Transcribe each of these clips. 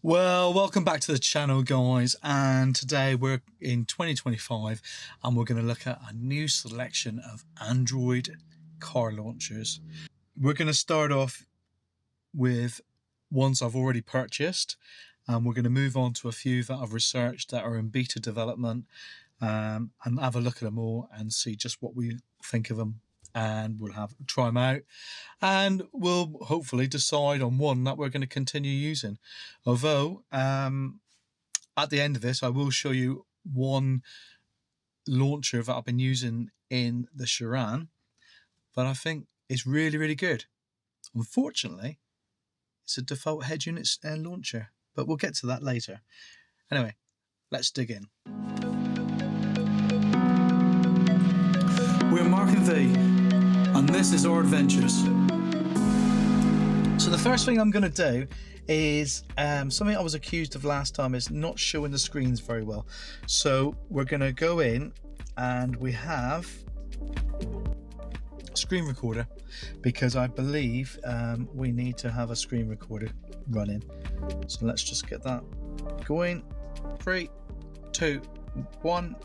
Well, welcome back to the channel, guys, and today we're in 2025 and we're going to look at a new selection of Android car launchers. We're going to start off with ones I've already purchased, and we're going to move on to a few that I've researched that are in beta development, and have a look at them all and see just what we think of them. And we'll try them out, and we'll hopefully decide on one that we're going to continue using. Although at the end of this I will show you one launcher that I've been using in the Chiron that I think is really good. Unfortunately, it's a default head unit launcher, but we'll get to that later. Anyway, let's dig in. We're Mark and V, and this is our adventures. So the first thing I'm going to do is something I was accused of last time, is not showing the screens very well. So we're going to go in, and we have a screen recorder, because I believe we need to have a screen recorder running. So let's just get that going. 3, 2, 1.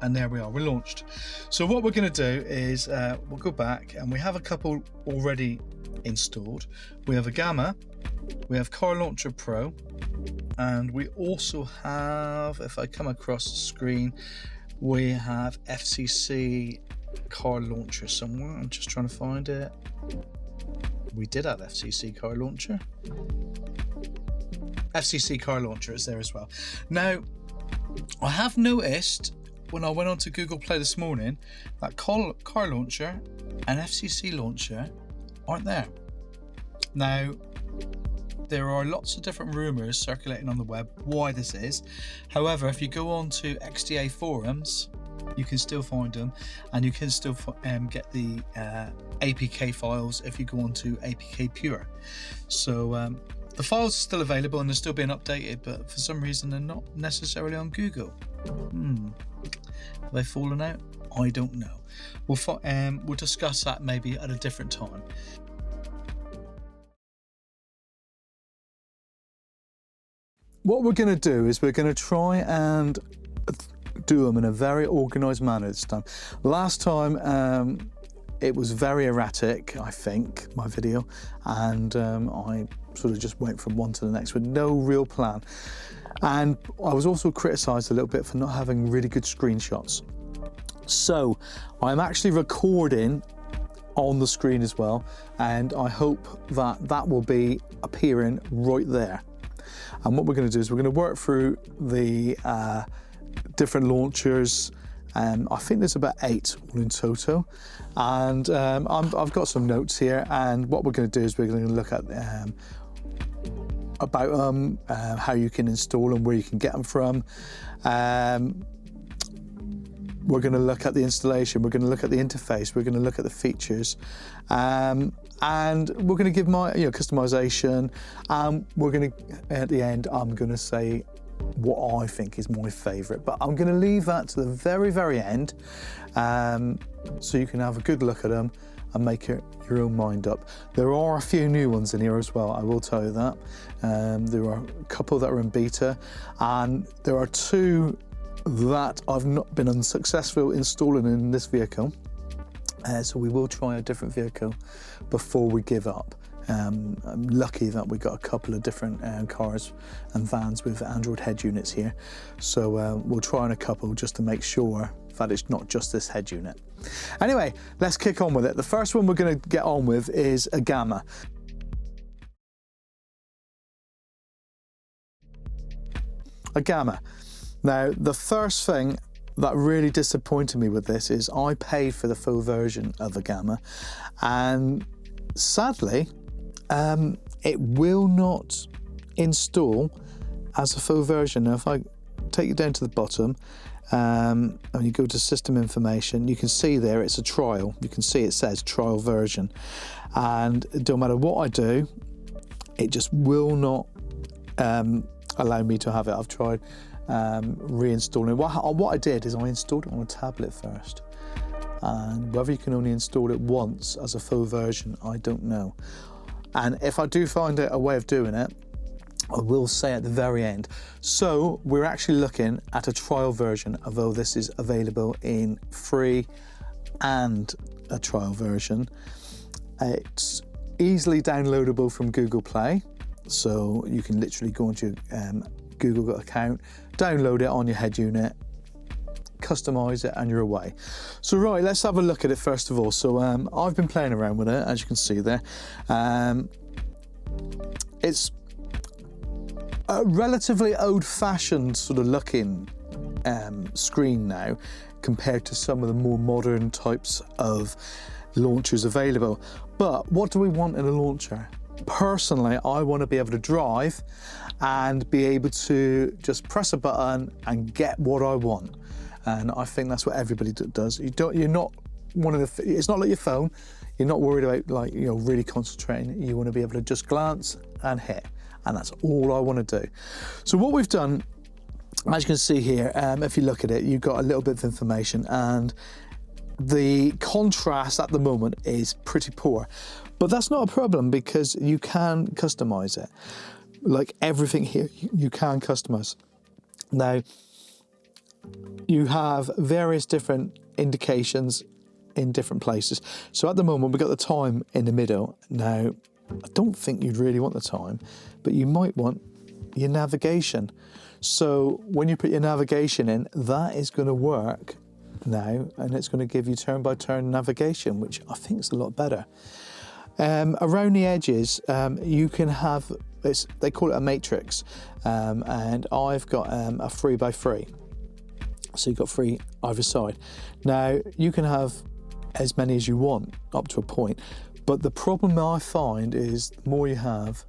And there we are, we're launched. So what we're going to do is we'll go back, and we have a couple already installed. We have Agama, we have Car Launcher Pro, and we also have, if I come across the screen, we have FCC Car Launcher somewhere. I'm just trying to find it. We did have FCC Car Launcher. FCC Car Launcher is there as well. Now, I have noticed when I went on to Google Play this morning that Car Launcher and FCC Launcher aren't there. Now, there are lots of different rumours circulating on the web why this is. However, if you go on to XDA forums, you can still find them, and you can still get the APK files if you go on to APK Pure. So the files are still available and they're still being updated, but for some reason they're not necessarily on Google. Have they fallen out? I don't know. We'll discuss that maybe at a different time. What we're going to do is we're going to try and do them in a very organised manner this time. Last time it was very erratic, I think, my video, and I sort of just went from one to the next with no real plan. And I was also criticised a little bit for not having really good screenshots. So I'm actually recording on the screen as well, and I hope that that will be appearing right there. And what we're going to do is we're going to work through the different launchers. I think there's about 8 all in total, and I've got some notes here, and what we're going to do is we're going to look at about them, how you can install them, where you can get them from. We're going to look at the installation, we're going to look at the interface, we're going to look at the features, and we're going to give my customization. We're going to, at the end, I'm going to say what I think is my favourite, but I'm going to leave that to the very end, so you can have a good look at them and make your own mind up. There are a few new ones in here as well, I will tell you that. There are a couple that are in beta, and there are 2 that I've not been unsuccessful installing in this vehicle. So we will try a different vehicle before we give up. I'm lucky that we got a couple of different cars and vans with Android head units here. So we'll try on a couple just to make sure that it's not just this head unit. Anyway, let's kick on with it. The first one we're going to get on with is Agama. Agama. Now, the first thing that really disappointed me with this is I paid for the full version of Agama, and sadly, it will not install as a full version. Now, if I take you down to the bottom, and you go to system information, you can see there it's a trial. You can see it says trial version, and it don't matter what I do, it just will not allow me to have it. I've tried reinstalling. What I did is I installed it on a tablet first, and whether you can only install it once as a full version, I don't know. And if I do find out a way of doing it, I will say at the very end. So we're actually looking at a trial version, although this is available in free and a trial version. It's easily downloadable from Google Play. So you can literally go into your Google account, download it on your head unit, customize it, and you're away. So right, let's have a look at it first of all. So I've been playing around with it, as you can see there. It's a relatively old-fashioned sort of looking screen now compared to some of the more modern types of launchers available. But what do we want in a launcher? Personally, I want to be able to drive and be able to just press a button and get what I want. And I think that's what everybody does. You're not one of the. It's not like your phone. You're not worried about really concentrating. You want to be able to just glance and hit, and that's all I want to do. So what we've done, as you can see here, if you look at it, you've got a little bit of information, and the contrast at the moment is pretty poor. But that's not a problem because you can customize it. Like everything here, you can customize. Now, you have various different indications in different places. So at the moment, we've got the time in the middle. Now, I don't think you'd really want the time, but you might want your navigation. So when you put your navigation in, that is going to work now, and it's going to give you turn-by-turn navigation, which I think is a lot better. Around the edges, you can have, they call it a matrix, and I've got a 3x3. So you've got 3 either side. Now, you can have as many as you want up to a point, but the problem I find is the more you have,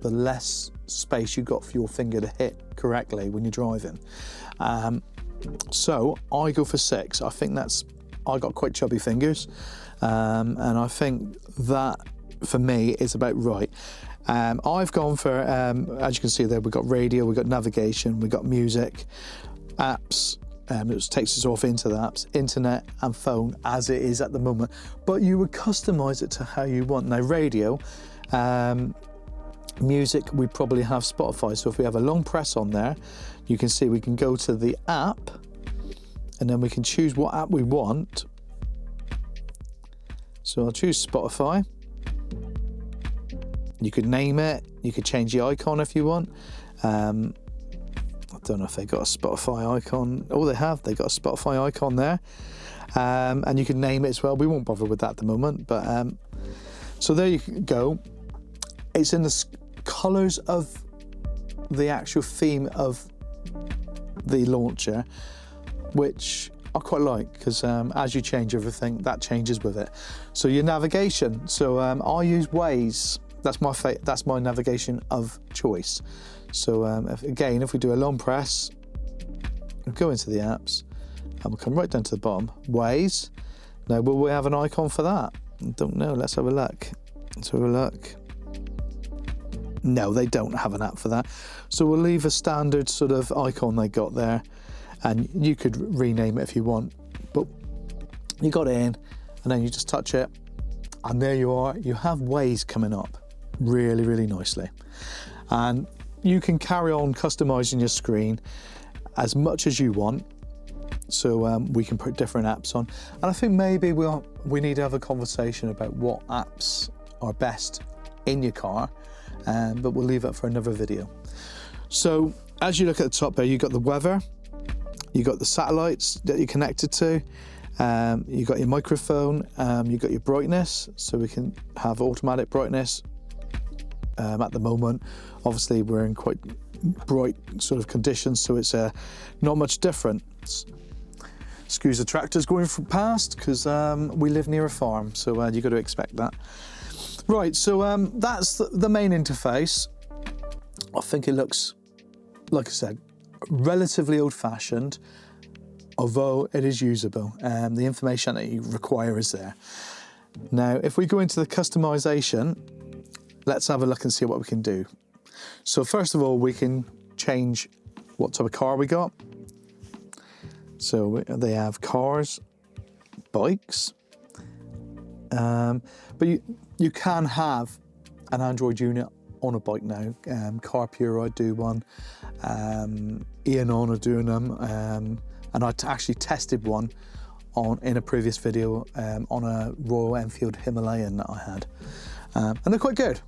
the less space you got for your finger to hit correctly when you're driving. So I go for 6. I think I got quite chubby fingers, and I think that for me is about right. I've gone for, as you can see there, we've got radio, we've got navigation, we've got music, apps, it takes us off into the apps, internet and phone as it is at the moment, but you would customize it to how you want. Now radio, music, we probably have Spotify, so if we have a long press on there, you can see we can go to the app and then we can choose what app we want. So I'll choose Spotify. You could name it, you could change the icon if you want. I don't know if they got a Spotify icon. Oh, they got a Spotify icon there. And you can name it as well. We won't bother with that at the moment, but so there you go. It's in the colours of the actual theme of the launcher, which I quite like because as you change everything, that changes with it. So your navigation. So I use Waze. That's my navigation of choice. So if we do a long press, we'll go into the apps and we'll come right down to the bottom. Waze. Now, will we have an icon for that? I don't know. Let's have a look. No, they don't have an app for that. So we'll leave a standard sort of icon they got there, and you could rename it if you want. But you got it in, and then you just touch it, and there you are. You have Waze coming up really, really nicely. And you can carry on customizing your screen as much as you want. So we can put different apps on. And I think maybe we need to have a conversation about what apps are best in your car, but we'll leave it for another video. So as you look at the top there, you've got the weather, you've got the satellites that you're connected to, you've got your microphone, you've got your brightness, so we can have automatic brightness. At the moment, obviously we're in quite bright sort of conditions, so it's not much different. Excuse the tractors going past because we live near a farm, so you've got to expect that. Right, so that's the main interface. I think it looks, like I said, relatively old-fashioned, although it is usable. The information that you require is there. Now, if we go into the customization, let's have a look and see what we can do. So first of all, we can change what type of car we got. So they have cars, bikes, but you can have an Android unit on a bike now. Car Pure, I do one. Eonon are doing them. And I actually tested one in a previous video on a Royal Enfield Himalayan that I had. And they're quite good,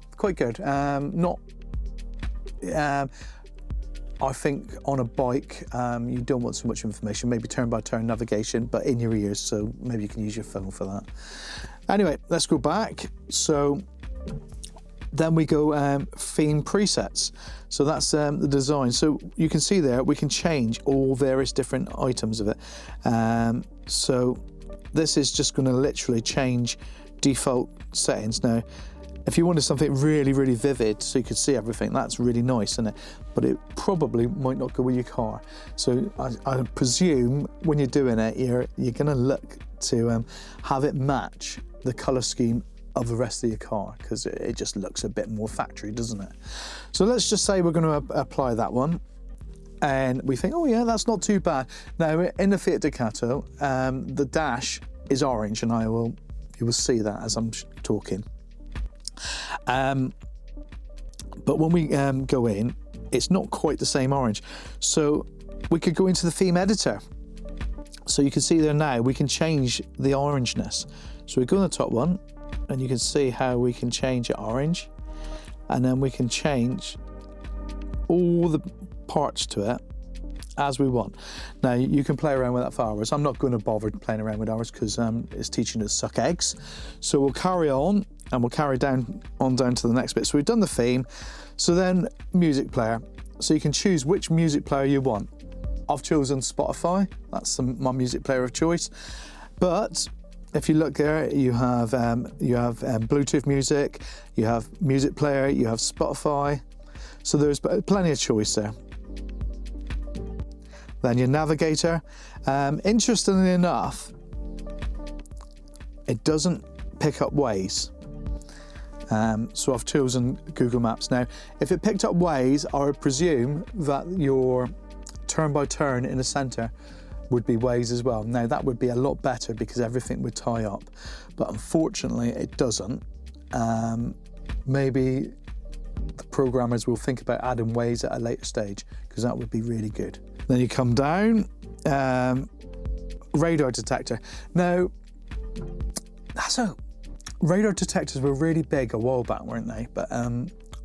I think on a bike, you don't want so much information, maybe turn-by-turn navigation, but in your ears, so maybe you can use your phone for that. Anyway, let's go back. So then we go theme presets. So that's the design. So you can see there, we can change all various different items of it. So this is just going to literally change default settings. Now, if you wanted something really, really vivid so you could see everything, that's really nice, isn't it? But it probably might not go with your car. So I presume when you're doing it, you're going to look to have it match the colour scheme of the rest of your car, because it just looks a bit more factory, doesn't it? So let's just say we're going to apply that one. And we think, oh yeah, that's not too bad. Now, in the Fiat Ducato, the dash is orange, and you will see that as I'm talking. But when we go in, it's not quite the same orange. So we could go into the theme editor. So you can see there now, we can change the orangeness. So we go on the top one, and you can see how we can change it orange. And then we can change all the parts to it as we want. Now, you can play around with that for hours. I'm not going to bother playing around with ours because it's teaching us to suck eggs. So we'll carry on, and we'll carry down to the next bit. So we've done the theme. So then music player. So you can choose which music player you want. I've chosen Spotify. That's my music player of choice. But if you look there, you have Bluetooth music, you have music player, you have Spotify. So there's plenty of choice there. Then your navigator. Interestingly enough, it doesn't pick up Waze. So I've chosen Google Maps. Now, if it picked up Waze, I would presume that your turn-by-turn in the centre would be Waze as well. Now, that would be a lot better because everything would tie up. But unfortunately, it doesn't. Maybe the programmers will think about adding Waze at a later stage, because that would be really good. Then you come down, radar detector. Now, radar detectors were really big a while back, weren't they? But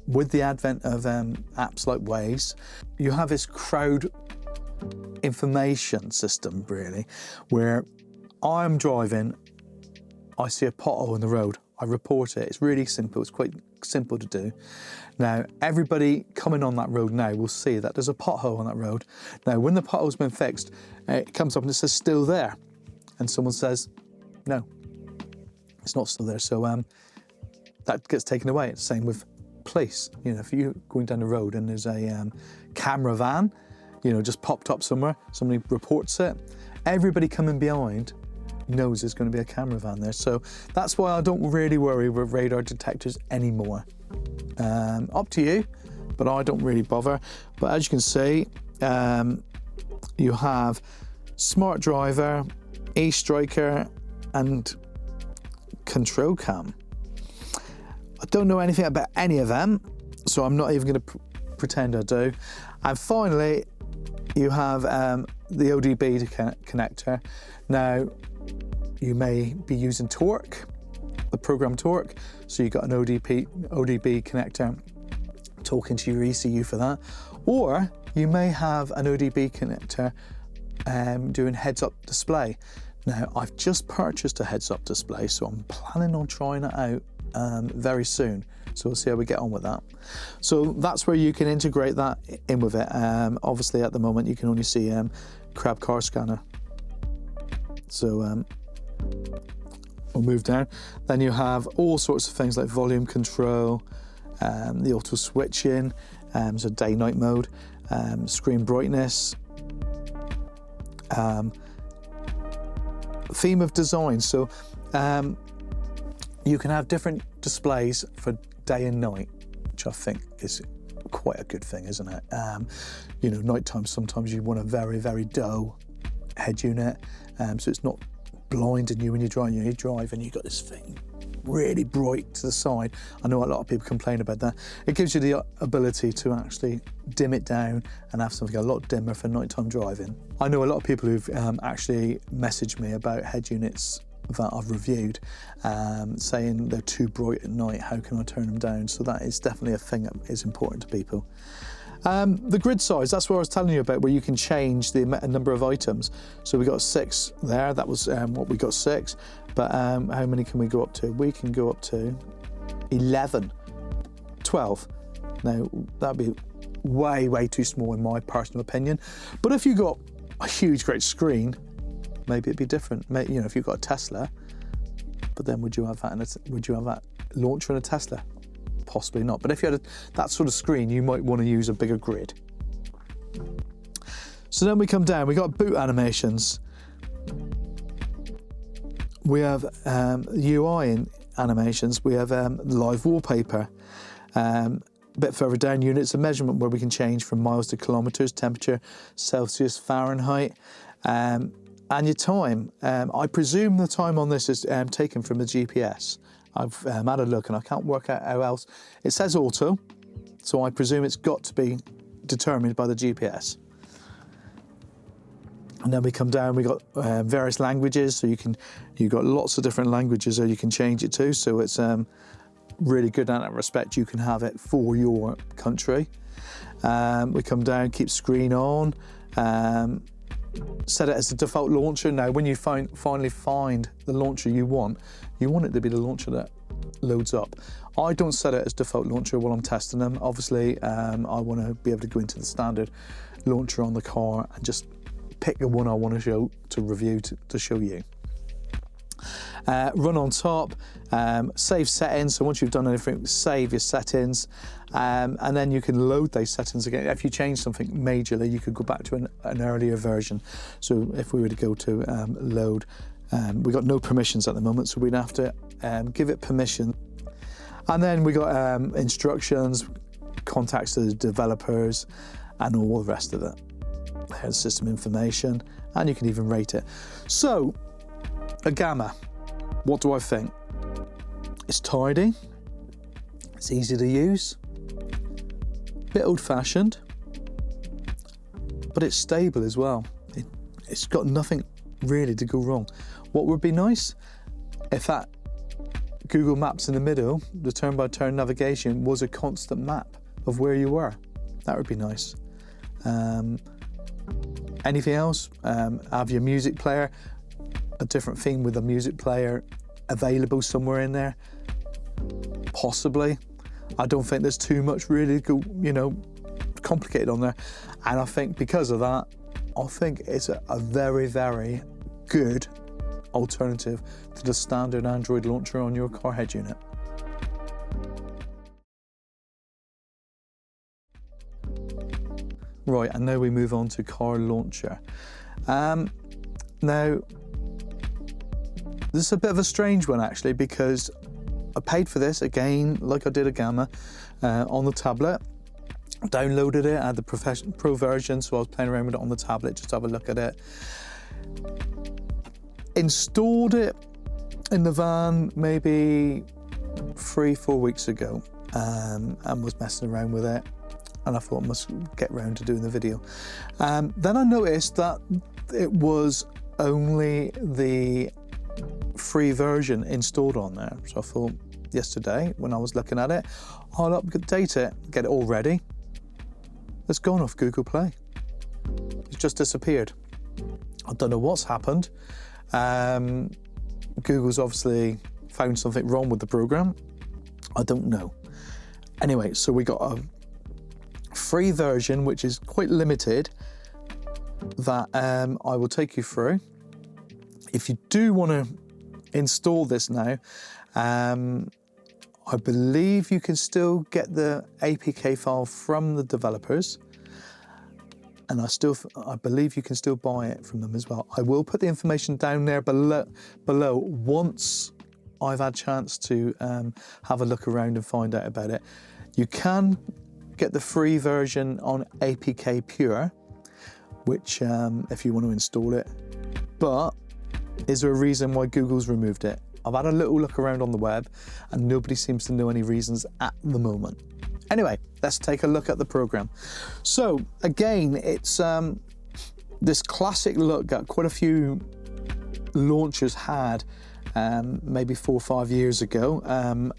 with the advent of apps like Waze, you have this crowd information system, really, where I'm driving, I see a pothole in the road, I report it. It's really simple. It's quite simple to do. Now, everybody coming on that road now will see that there's a pothole on that road. Now, when the pothole's been fixed, it comes up and it says still there. And someone says, no, it's not still there. So that gets taken away. It's the same with police. You know, if you're going down the road and there's a camera van, you know, just popped up somewhere, somebody reports it, everybody coming behind knows there's going to be a camera van there. So that's why I don't really worry with radar detectors anymore. Up to you, but I don't really bother. But as you can see, you have Smart Driver, E-Striker, and Control Cam. I don't know anything about any of them, so I'm not even going to pretend I do. And finally, you have the ODB connector. Now, you may be using Torque, the program Torque, so you've got an ODB connector talking to your ECU for that, or you may have an ODB connector doing heads-up display. Now, I've just purchased a heads-up display, so I'm planning on trying it out very soon. So we'll see how we get on with that. So that's where you can integrate that in with it. Obviously, at the moment, you can only see Crab Car Scanner. So we'll move down. Then you have all sorts of things like volume control, the auto switching, so day-night mode, screen brightness, theme of design. So you can have different displays for day and night, which I think is quite a good thing, isn't it? You know, nighttime, sometimes you want a very, very dull head unit, so it's not blinding you when you're driving. You drive and you've got this thing really bright to the side. I know a lot of people complain about that. It gives you the ability to actually dim it down and have something a lot dimmer for nighttime driving. I know a lot of people who've actually messaged me about head units that I've reviewed, saying they're too bright at night, how can I turn them down? So that is definitely a thing that is important to people. The grid size, that's what I was telling you about, where you can change the number of items. So we got 6 there, that was what we got 6, but how many can we go up to? We can go up to 11, 12. Now, that'd be way too small in my personal opinion. But if you got a huge, great screen, maybe it'd be different. You know, if you've got a Tesla, but then would you have that launcher in a Tesla? Possibly not. But if you had that sort of screen, you might want to use a bigger grid. So then we come down, we got boot animations. We have UI in animations. We have live wallpaper. A bit further down, units of measurement, where we can change from miles to kilometers, temperature, Celsius, Fahrenheit, and your time. I presume the time on this is taken from the GPS. I've had a look and I can't work out how else. It says auto, so I presume it's got to be determined by the GPS. And then we come down, we got various languages, so you've got lots of different languages that you can change it to, so it's really good in that respect. You can have it for your country. We come down, keep screen on, set it as the default launcher. Now, when you finally find the launcher you want it to be the launcher that loads up. I don't set it as default launcher while I'm testing them. Obviously, I want to be able to go into the standard launcher on the car and just pick the one I want to show to review to show you. Run on top, save settings. So once you've done anything, save your settings, and then you can load those settings again. If you change something majorly, you could go back to an earlier version. So if we were to go to load, we got no permissions at the moment, so we'd have to give it permission. And then we got instructions, contacts to the developers, and all the rest of it. There's system information, and you can even rate it. So, Agama, what do I think? It's tidy, it's easy to use, a bit old-fashioned, but it's stable as well. It's got nothing really to go wrong. What would be nice if that Google Maps in the middle, the turn-by-turn navigation, was a constant map of where you were. That would be nice. Anything else? Have your music player, a different theme with a music player available somewhere in there? Possibly. I don't think there's too much really, complicated on there. And I think because of that, I think it's a very good alternative to the standard Android launcher on your car head unit. Right, and now we move on to Car Launcher. Now, this is a bit of a strange one actually, because I paid for this again, like I did Agama, on the tablet. Downloaded it, I had the Pro version, so I was playing around with it on the tablet, just to have a look at it. Installed it in the van maybe 3-4 weeks ago, and was messing around with it. And I thought I must get round to doing the video. Then I noticed that it was only the free version installed on there. So I thought yesterday, when I was looking at it, I'll update it, get it all ready. It's gone off Google Play. It's just disappeared. I don't know what's happened. Google's obviously found something wrong with the program. I don't know. Anyway, so we got a free version, which is quite limited, that I will take you through. If you do want to install this now, I believe you can still get the APK file from the developers, and I believe you can still buy it from them as well. I will put the information down there below once I've had a chance to have a look around and find out about it. You can get the free version on APK Pure, which if you want to install it, but is there a reason why Google's removed it? I've had a little look around on the web and nobody seems to know any reasons at the moment. Anyway, let's take a look at the program. So again, it's this classic look that quite a few launchers had maybe 4 or 5 years ago,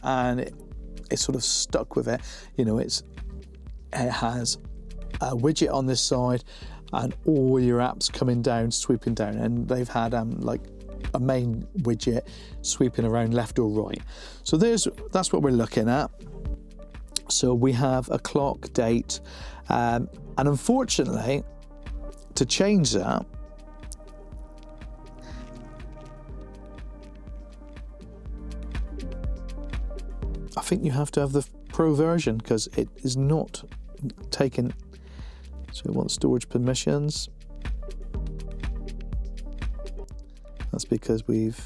and it sort of stuck with it. You know, it has a widget on this side and all your apps coming down, sweeping down, and they've had like a main widget sweeping around left or right. So that's what we're looking at. So we have a clock, date, and unfortunately, to change that, I think you have to have the Pro version because it is not taken. So we want storage permissions. That's because we've,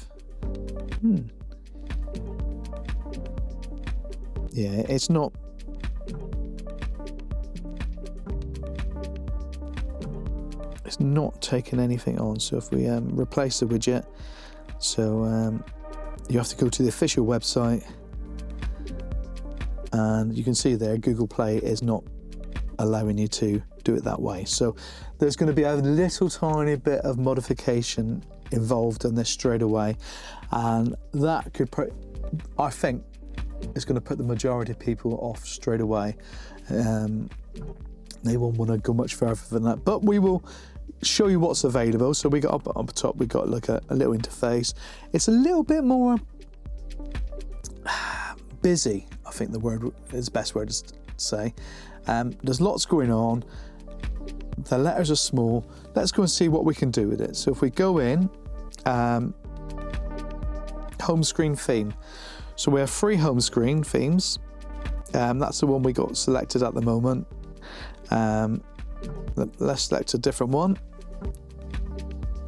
yeah, it's not. It's not taking anything on. So if we replace the widget, so you have to go to the official website, and you can see there Google Play is not allowing you to do it that way. So there's going to be a little tiny bit of modification involved in this straight away, and that could put, I think, it's going to put the majority of people off straight away. They won't want to go much further than that, but we will show you what's available. So we got up top, we got like a little interface. It's a little bit more busy, I think the word is the best word to say. There's lots going on. The letters are small. Let's go and see what we can do with it. So if we go in, home screen theme. So we have 3 home screen themes. That's the one we got selected at the moment. Let's select a different one.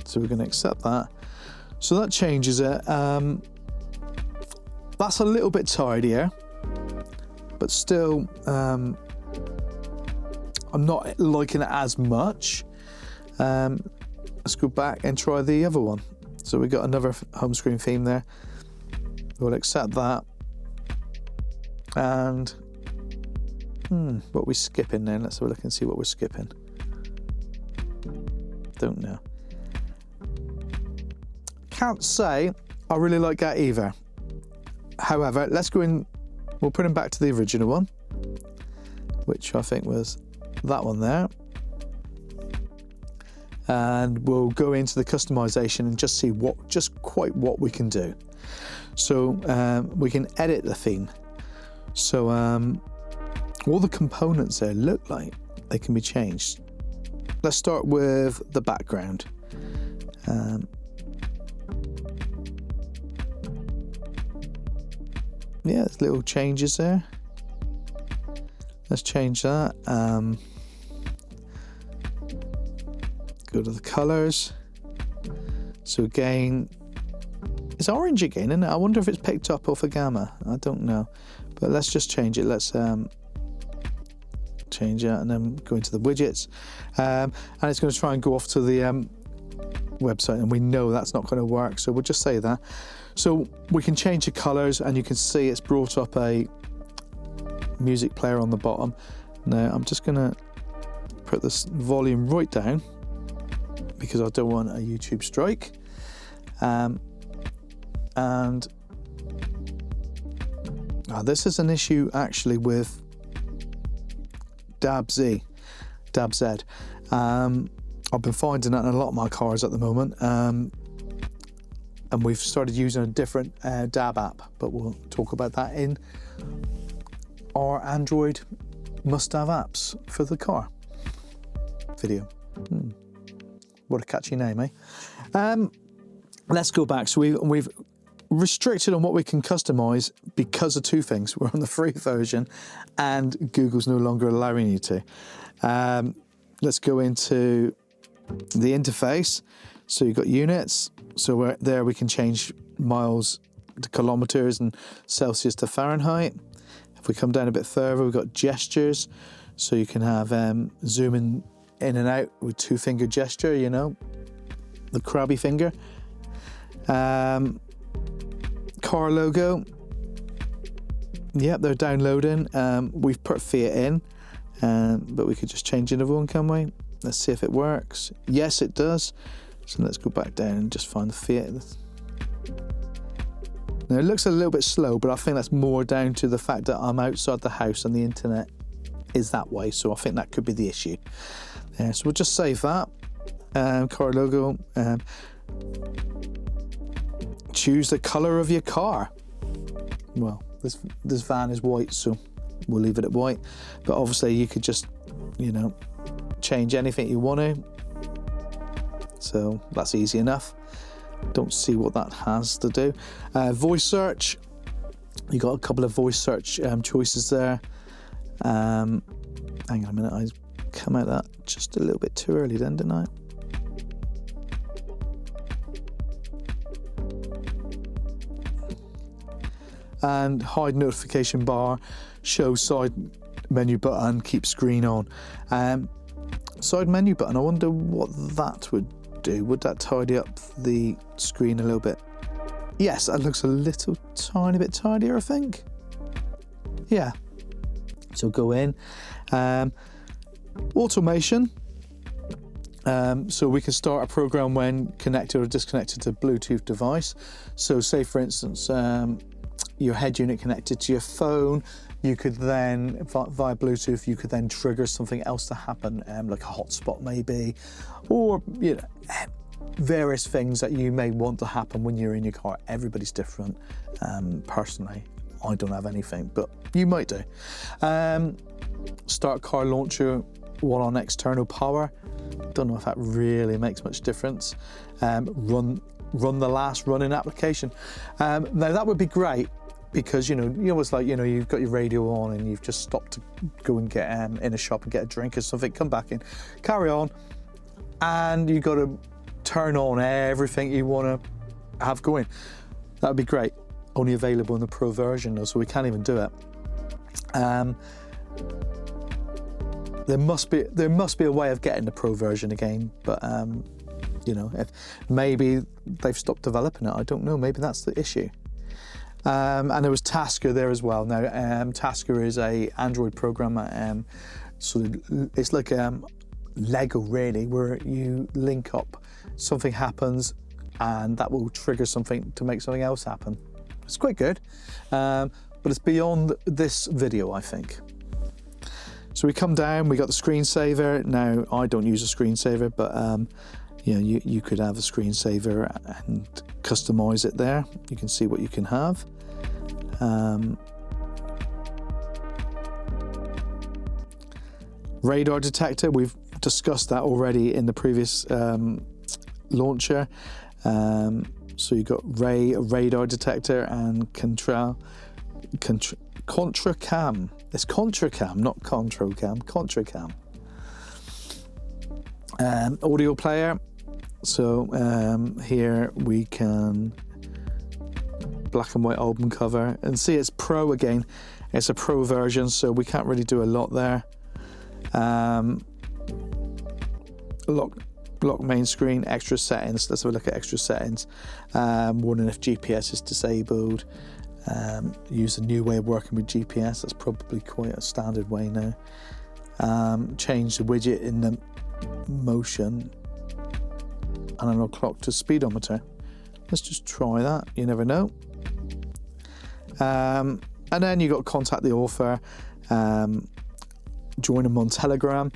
So we're going to accept that. So that changes it. That's a little bit tidier, but still, I'm not liking it as much. Let's go back and try the other one. So we got another home screen theme there. We'll accept that. And what are we skipping then? Let's have a look and see what we're skipping. Don't know. Can't say I really like that either. However, let's go in, we'll put him back to the original one, which I think was that one there. And we'll go into the customization and just see quite what we can do. So we can edit the theme. So all the components there look like they can be changed. Let's start with the background. Yeah, there's little changes there. Let's change that. Go to the colors. So again, it's orange again, isn't it? I wonder if it's picked up off Agama. I don't know. But let's just change it. Let's change that and then go into the widgets. And it's going to try and go off to the website, and we know that's not going to work. So we'll just say that. So we can change the colors, and you can see it's brought up a music player on the bottom. Now I'm just going to put this volume right down because I don't want a YouTube strike. This is an issue actually with DAB-Z. I've been finding that in a lot of my cars at the moment. And we've started using a different DAB app, but we'll talk about that in our Android must-have apps for the car video. What a catchy name, eh? Let's go back. So we've restricted on what we can customize because of 2 things. We're on the free version and Google's no longer allowing you to. Let's go into the interface. So you've got units. So there we can change miles to kilometers and Celsius to Fahrenheit. If we come down a bit further, we've got gestures. So you can have zooming in and out with 2-finger gesture, you know, the crabby finger. car logo. Yep, they're downloading. We've put Fiat in, but we could just change another one, can we? Let's see if it works. Yes, it does. So let's go back down and just find the Fiat. Now it looks a little bit slow, but I think that's more down to the fact that I'm outside the house and the internet is that way. So I think that could be the issue. So we'll just save that. Car logo. Choose the color of your car. Well, this van is white, so we'll leave it at white. But obviously you could just, you know, change anything you want to. So that's easy enough. Don't see what that has to do. Voice search. You got a couple of voice search choices there. Hang on a minute, I come out that just a little bit too early then, didn't I? And hide notification bar, show side menu button, keep screen on. Side menu button, I wonder what that would do. Would that tidy up the screen a little bit? Yes, that looks a little tiny bit tidier, I think. Yeah. So go in. Automation. So we can start a program when connected or disconnected to a Bluetooth device. So say for instance, your head unit connected to your phone, you could then, via Bluetooth, you could then trigger something else to happen, like a hotspot maybe, or you know, various things that you may want to happen when you're in your car. Everybody's different. Personally, I don't have anything, but you might do. Start car launcher while on external power. Don't know if that really makes much difference. Run the last running application. Now that would be great, because you know it's like, you know, you've got your radio on and you've just stopped to go and get in a shop and get a drink or something, come back in, carry on, and you've got to turn on everything you want to have going. That would be great. Only available in the Pro version though, so we can't even do it. There must be a way of getting the Pro version again, but you know, if maybe they've stopped developing it, I don't know, maybe that's the issue. And there was Tasker there as well. Now, Tasker is a Android program. It's like Lego really, where you link up, something happens, and that will trigger something to make something else happen. It's quite good, but it's beyond this video, I think. So we come down, we got the screensaver. Now, I don't use a screensaver, but you know, you could have a screensaver and customize it there. You can see what you can have. Radar detector, we've discussed that already in the previous launcher. So you've got radar detector and contracam. It's contracam, not controcam, contracam. Audio player. So here we can black and white album cover, and see it's Pro again. It's a Pro version, so we can't really do a lot there. Lock main screen, extra settings. Let's have a look at extra settings. Warning if GPS is disabled. Use a new way of working with GPS. That's probably quite a standard way now. Change the widget in the motion. Analog clock to speedometer. Let's just try that. You never know. And then you got contact the author. Join them on Telegram.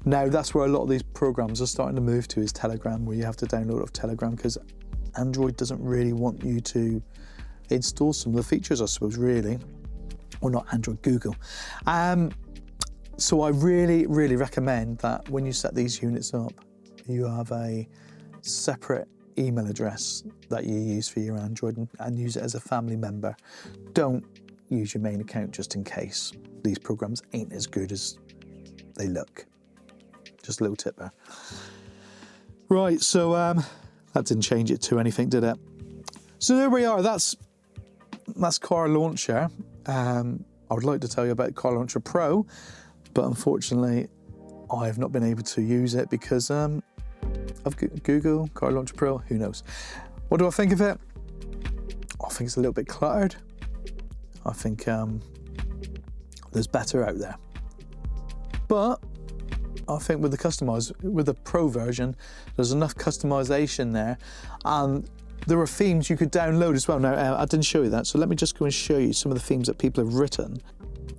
Now that's where a lot of these programs are starting to move to, is Telegram, where you have to download off Telegram, because Android doesn't really want you to install some of the features, I suppose, really. Or not Android, Google. So I really, really recommend that when you set these units up, you have a separate email address that you use for your Android, and use it as a family member. Don't use your main account just in case. These programs ain't as good as they look. Just a little tip there. Right, so that didn't change it to anything, did it? So there we are, that's Car Launcher. I would like to tell you about Car Launcher Pro, but unfortunately I have not been able to use it because of Google, Car Launcher Pro, who knows. What do I think of it? I think it's a little bit cluttered. I think there's better out there. But I think with the Pro version, there's enough customization there, and there are themes you could download as well. Now, I didn't show you that, so let me just go and show you some of the themes that people have written.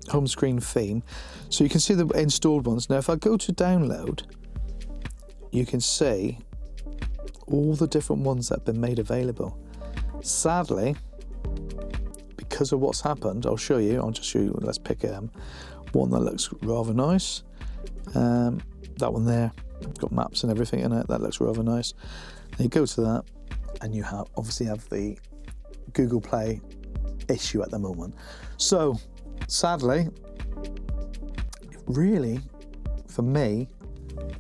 Home screen theme. So you can see the installed ones. Now, if I go to download, you can see all the different ones that have been made available. Sadly, because of what's happened, I'll show you. I'll just show you. Let's pick one that looks rather nice. That one there, got maps and everything in it. That looks rather nice. Then you go to that, and you obviously have the Google Play issue at the moment. So sadly, it really, for me,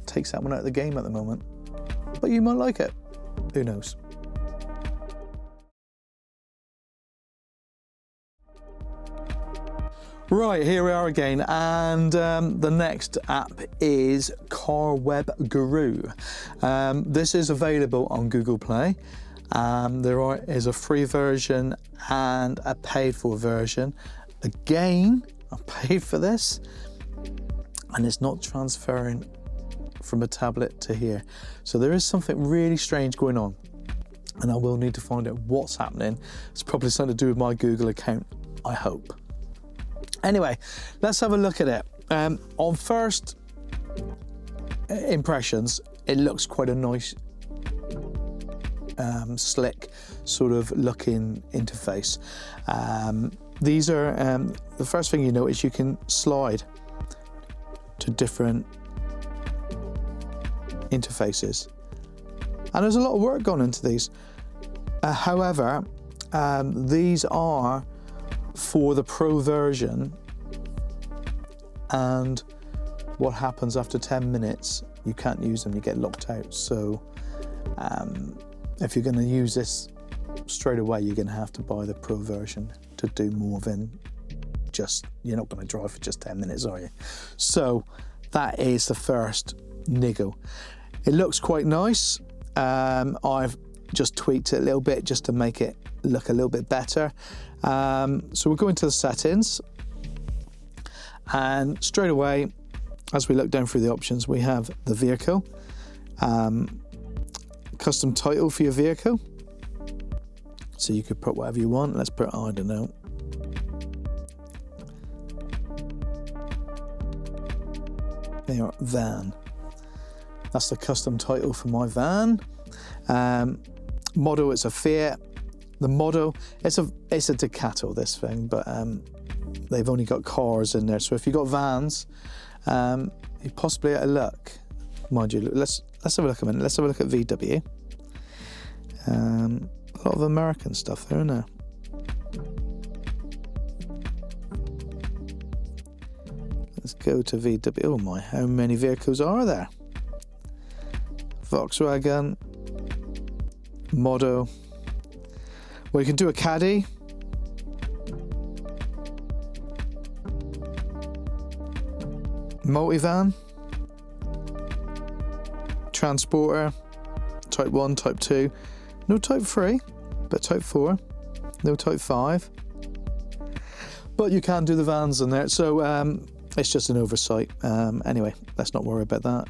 takes that one out of the game at the moment. But you might like it. Who knows? Right, here we are again, and the next app is Car Web Guru. This is available on Google Play. There is a free version and a paid-for version. Again, I paid for this, and it's not transferring from a tablet to here. So there is something really strange going on, and I will need to find out what's happening. It's probably something to do with my Google account, I hope. Anyway, let's have a look at it. On first impressions, it looks quite a nice, slick sort of looking interface. These are, the first thing you notice, you can slide to different interfaces. And there's a lot of work gone into these. However, these are for the Pro version, and what happens after 10 minutes, you can't use them, you get locked out. So if you're going to use this straight away, you're going to have to buy the Pro version to do more than just, you're not going to drive for just 10 minutes, are you? So that is the first niggle. It looks quite nice. I've just tweaked it a little bit just to make it look a little bit better. So we'll go into the settings, and straight away, as we look down through the options, we have the vehicle, custom title for your vehicle. So you could put whatever you want. Let's put, I don't know, there, van. That's the custom title for my van. Model, it's a Fiat. The model, it's a Ducato, this thing, but they've only got cars in there. So if you've got vans, you're possibly out of luck. Mind you, let's have a look a minute. Let's have a look at VW. A lot of American stuff there, isn't there? Let's go to VW. Oh my, how many vehicles are there? Volkswagen, Model. Well, you can do a caddy. Multivan. Transporter. Type 1, Type 2. No Type 3, but Type 4. No Type 5. But you can do the vans in there, so it's just an oversight. Anyway, let's not worry about that.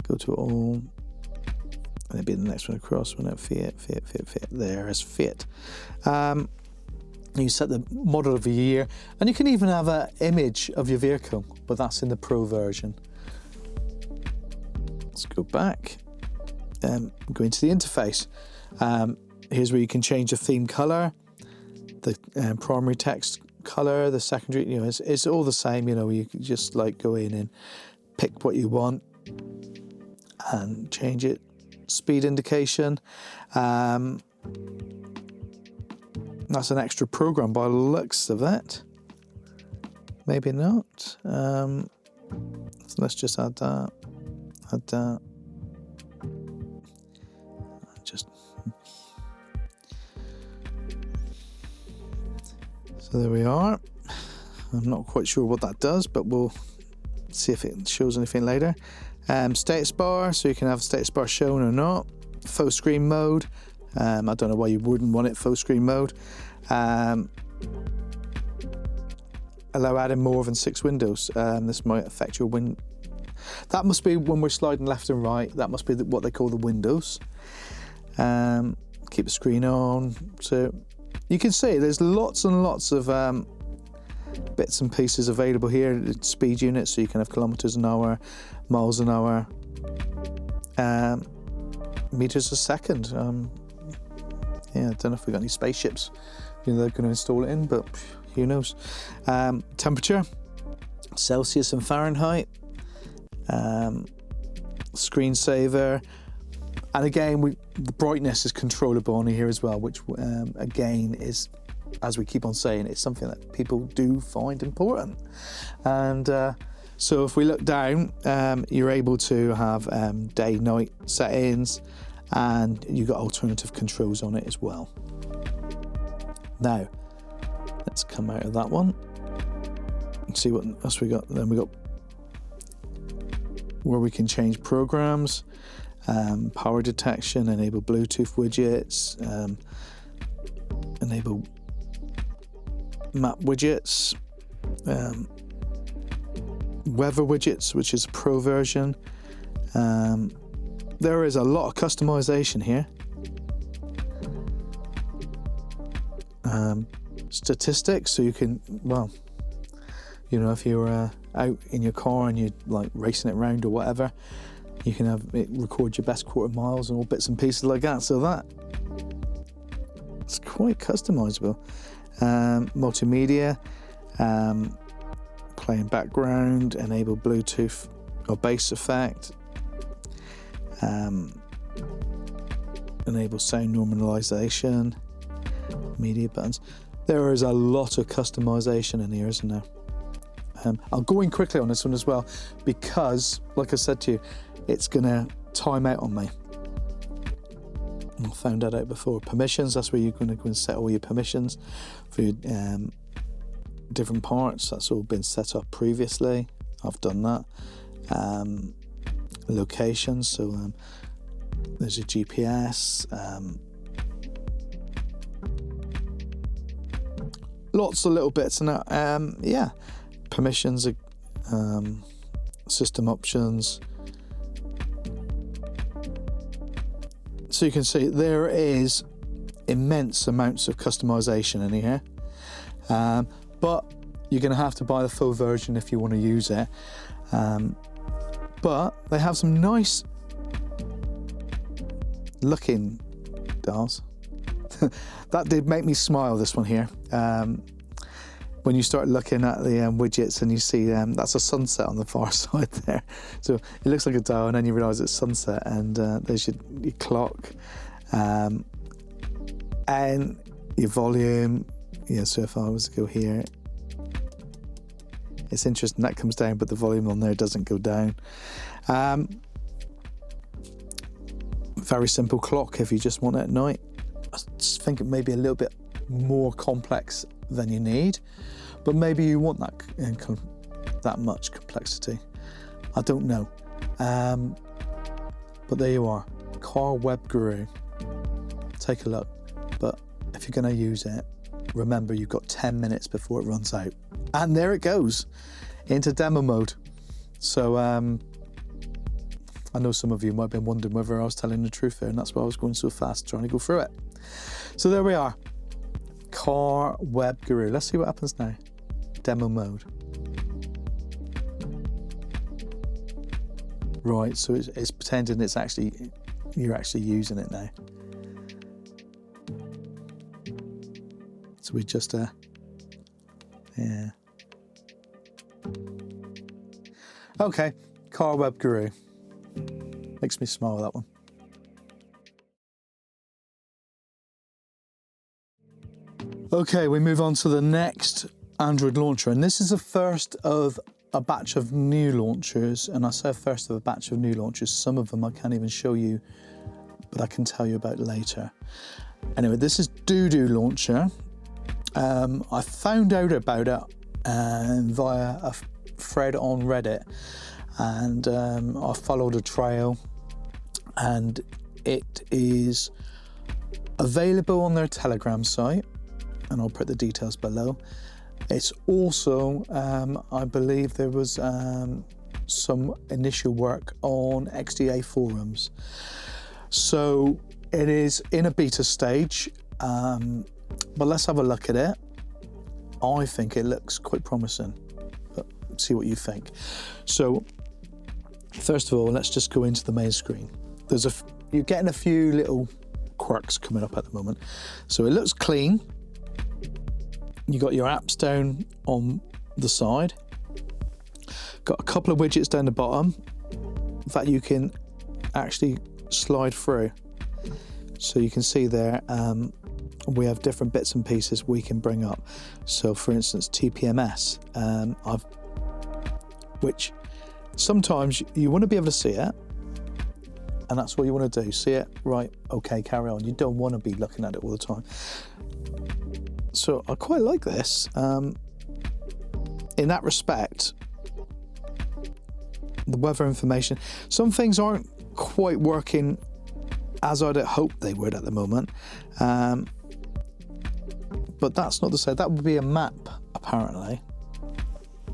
Go to all. And it'd be the next one across, wouldn't it? Fiat. There is Fiat. You set the model of the year, and you can even have an image of your vehicle, but that's in the Pro version. Let's go back. Go into the interface. Here's where you can change the theme color, the primary text color, the secondary. You know, it's all the same. You know, you can just like go in and pick what you want and change it. Speed indication. That's an extra program by the looks of it. Maybe not. So let's just add that. Add that. Just. So there we are. I'm not quite sure what that does, but we'll see if it shows anything later. Status bar, so you can have a status bar shown or not. Full screen mode, I don't know why you wouldn't want it full screen mode. Allow adding more than 6 windows. This might affect your that must be when we're sliding left and right. That must be what they call the windows. Keep the screen on. So you can see there's lots and lots of bits and pieces available here. Speed units, so you can have kilometers an hour, miles an hour, meters a second. Yeah, I don't know if we've got any spaceships they're going to install it in, but who knows. Temperature, Celsius and Fahrenheit. Screensaver, and again the brightness is controllable on here as well, which again is, as we keep on saying, it's something that people do find important. And so if we look down, you're able to have day night settings, and you've got alternative controls on it as well. Now let's come out of that one and see what else we got. Then we got where we can change programs, power detection, enable Bluetooth widgets, enable map widgets, weather widgets, which is pro version. There is a lot of customization here. Statistics, so you can, well, you know, if you're out in your car and you're like racing it around or whatever, you can have it record your best quarter miles and all bits and pieces like that. So that it's quite customizable. Multimedia, play in background, enable Bluetooth or bass effect, enable sound normalization, media buttons. There is a lot of customization in here, isn't there? I'll go in quickly on this one as well, because, like I said to you, it's going to time out on me. I found that out before. Permissions, that's where you're going to go and set all your permissions for your different parts. That's all been set up previously. I've done that. Locations, so there's your GPS. Lots of little bits in that. Yeah. Permissions, system options. So you can see there is immense amounts of customization in here, but you're going to have to buy the full version if you want to use it. But they have some nice looking dials. That did make me smile, this one here. When you start looking at the widgets and you see that's a sunset on the far side there. So it looks like a dial, and then you realise it's sunset, and there's your clock, and your volume. Yeah, so if I was to go here, it's interesting, that comes down, but the volume on there doesn't go down. Very simple clock if you just want it at night. I just think it may be a little bit more complex than you need, but maybe you want that much complexity. I don't know. But there you are, Car Web Guru. Take a look. But if you're going to use it, remember you've got 10 minutes before it runs out. And there it goes into demo mode. So I know some of you might have been wondering whether I was telling the truth there, and that's why I was going so fast trying to go through it. So there we are, Car Web Guru. Let's see what happens now. Demo mode. Right, so it's pretending you're actually using it now. So we just yeah. Okay, Car Web Guru. Makes me smile, that one. Okay, we move on to the next Android launcher, and this is the first of a batch of new launchers. And I say first of a batch of new launchers, some of them I can't even show you, but I can tell you about later. Anyway, this is Dudu launcher. I found out about it via a thread on Reddit, and I followed a trail, and it is available on their Telegram site, and I'll put the details below. It's also, I believe there was some initial work on XDA forums. So it is in a beta stage, but let's have a look at it. I think it looks quite promising, but see what you think. So first of all, let's just go into the main screen. You're getting a few little quirks coming up at the moment. So it looks clean. You got your apps down on the side. Got a couple of widgets down the bottom that you can actually slide through. So you can see there, we have different bits and pieces we can bring up. So for instance, TPMS, which sometimes you want to be able to see it, and that's what you want to do. See it, right, okay, carry on. You don't want to be looking at it all the time. So I quite like this. In that respect, the weather information, some things aren't quite working as I'd hoped they would at the moment. But that's not to say, that would be a map, apparently.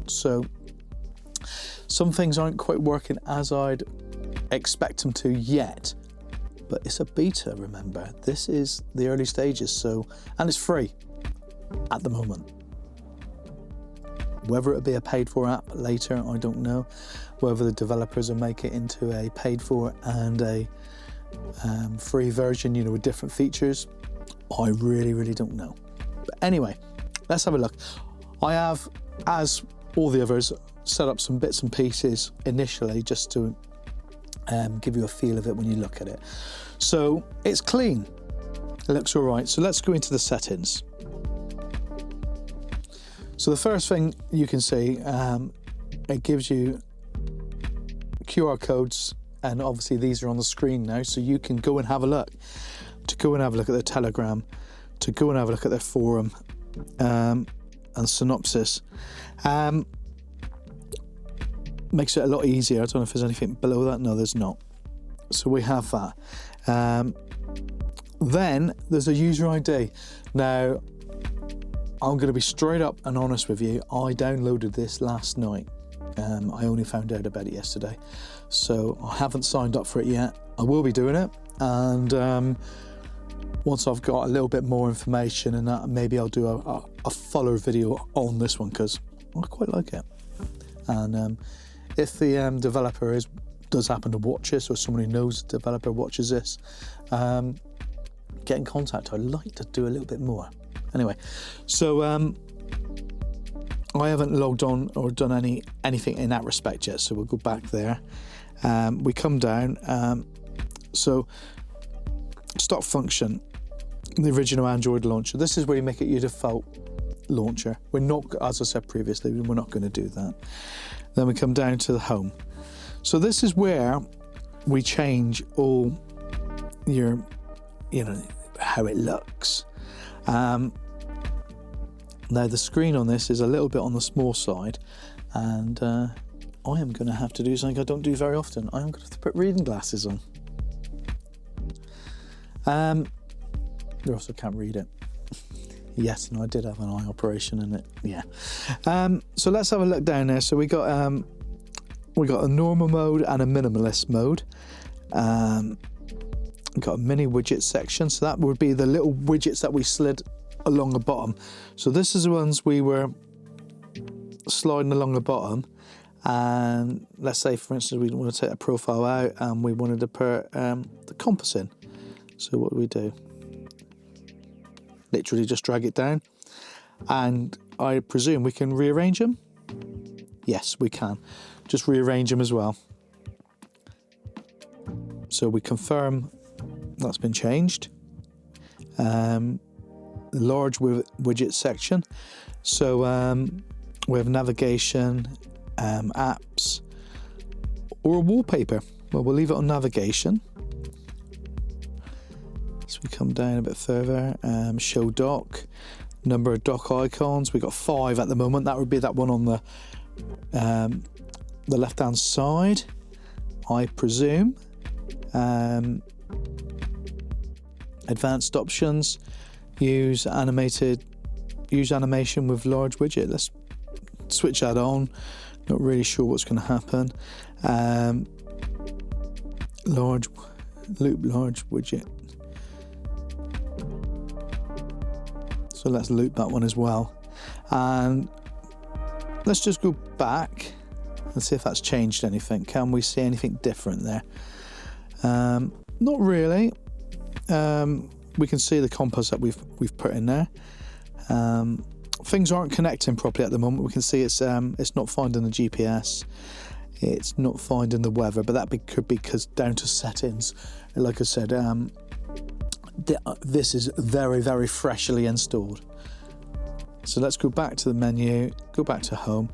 So some things aren't quite working as I'd expect them to yet. But it's a beta, remember. This is the early stages, so, and it's free at the moment. Whether it'll be a paid for app later, I don't know. Whether the developers will make it into a paid for and a free version, you know, with different features, I really don't know. But anyway, let's have a look. I have, as all the others, set up some bits and pieces initially just to give you a feel of it when you look at it. So it's clean, it looks all right. So let's go into the settings. So the first thing you can see, it gives you QR codes, and obviously these are on the screen now, so you can go and have a look. To go and have a look at their Telegram, to go and have a look at their forum, and synopsis. Makes it a lot easier. I don't know if there's anything below that. No, there's not. So we have that. Then there's a user ID. Now, I'm going to be straight up and honest with you. I downloaded this last night. I only found out about it yesterday. So I haven't signed up for it yet. I will be doing it. And once I've got a little bit more information and that, maybe I'll do a fuller video on this one, because I quite like it. And if the developer does happen to watch this, or someone who knows the developer watches this, get in contact. I'd like to do a little bit more. Anyway, so I haven't logged on or done anything in that respect yet, so we'll go back there. We come down, so stop function, the original Android launcher. This is where you make it your default launcher. We're not, as I said previously, we're not going to do that. Then we come down to the home. So this is where we change all your, you know, how it looks. Now the screen on this is a little bit on the small side, and I am going to have to do something I don't do very often. I am going to have to put reading glasses on. You also can't read it. Yes, and I did have an eye operation in it. Yeah. So let's have a look down there. So we got a normal mode and a minimalist mode. We've got a mini widget section. So that would be the little widgets that we slid along the bottom. So this is the ones we were sliding along the bottom. And let's say, for instance, we want to take a profile out and we wanted to put the compass in. So what do? Literally just drag it down, and I presume we can rearrange them. Yes, we can. Just rearrange them as well. So we confirm that's been changed. Large widget section. So we have navigation, apps, or a wallpaper. Well, we'll leave it on navigation. So we come down a bit further, show dock, number of dock icons. We've got 5 at the moment. That would be that one on the left-hand side, I presume. Advanced options, use animation with large widget. Let's switch that on. Not really sure what's going to happen. Large widget. So let's loop that one as well. And let's just go back and see if that's changed anything. Can we see anything different there? Not really. We can see the compass that we've put in there. Things aren't connecting properly at the moment. We can see it's not finding the GPS. It's not finding the weather, but that could be because down to settings. Like I said, this is very, very freshly installed. So let's go back to the menu, go back to home.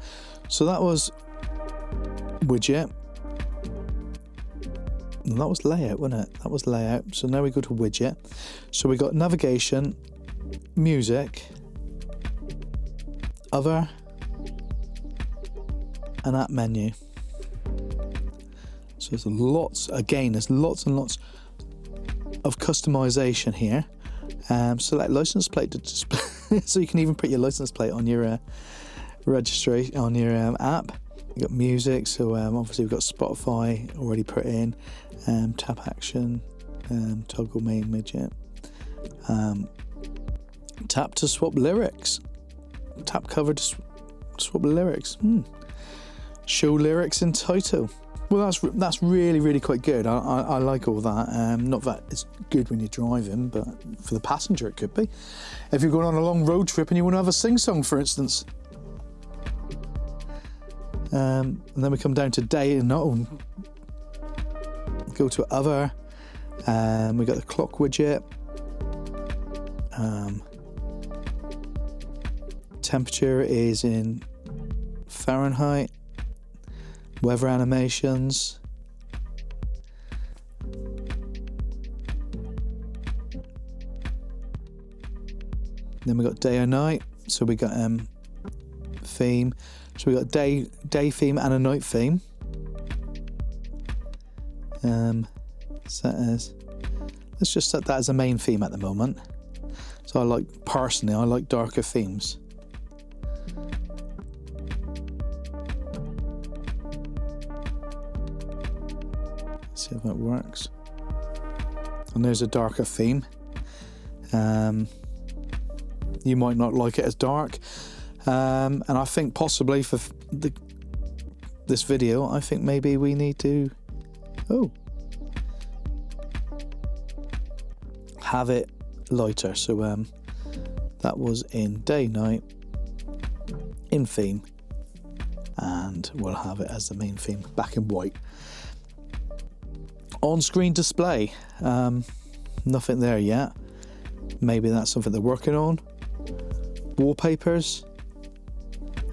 So that was widget. And that was layout, wasn't it? That was layout. So now we go to widget. So we got navigation, music, other, and app menu. So there's lots and lots of customization here. Select license plate to display. So you can even put your license plate on your registration on your app. You got music, so obviously we've got Spotify already put in. Tap action, toggle main widget. Tap to swap lyrics. Tap cover to swap lyrics. Show lyrics in title. Well, that's really, really quite good. I like all that. Not that it's good when you're driving, but for the passenger it could be. If you're going on a long road trip and you want to have a sing-song, for instance. And then we come down to day and night. Go to other. We got the clock widget. Temperature is in Fahrenheit. Weather animations. Then we got day or night. So we got theme. So we got day theme and a night theme. Let's just set that as a main theme at the moment. So I like darker themes. See if that works. And there's a darker theme. You might not like it as dark. And I think possibly for this video, I think maybe we need to have it lighter. So that was in day night in theme, and we'll have it as the main theme back in white. On-screen display, nothing there yet. Maybe that's something they're working on. Wallpapers.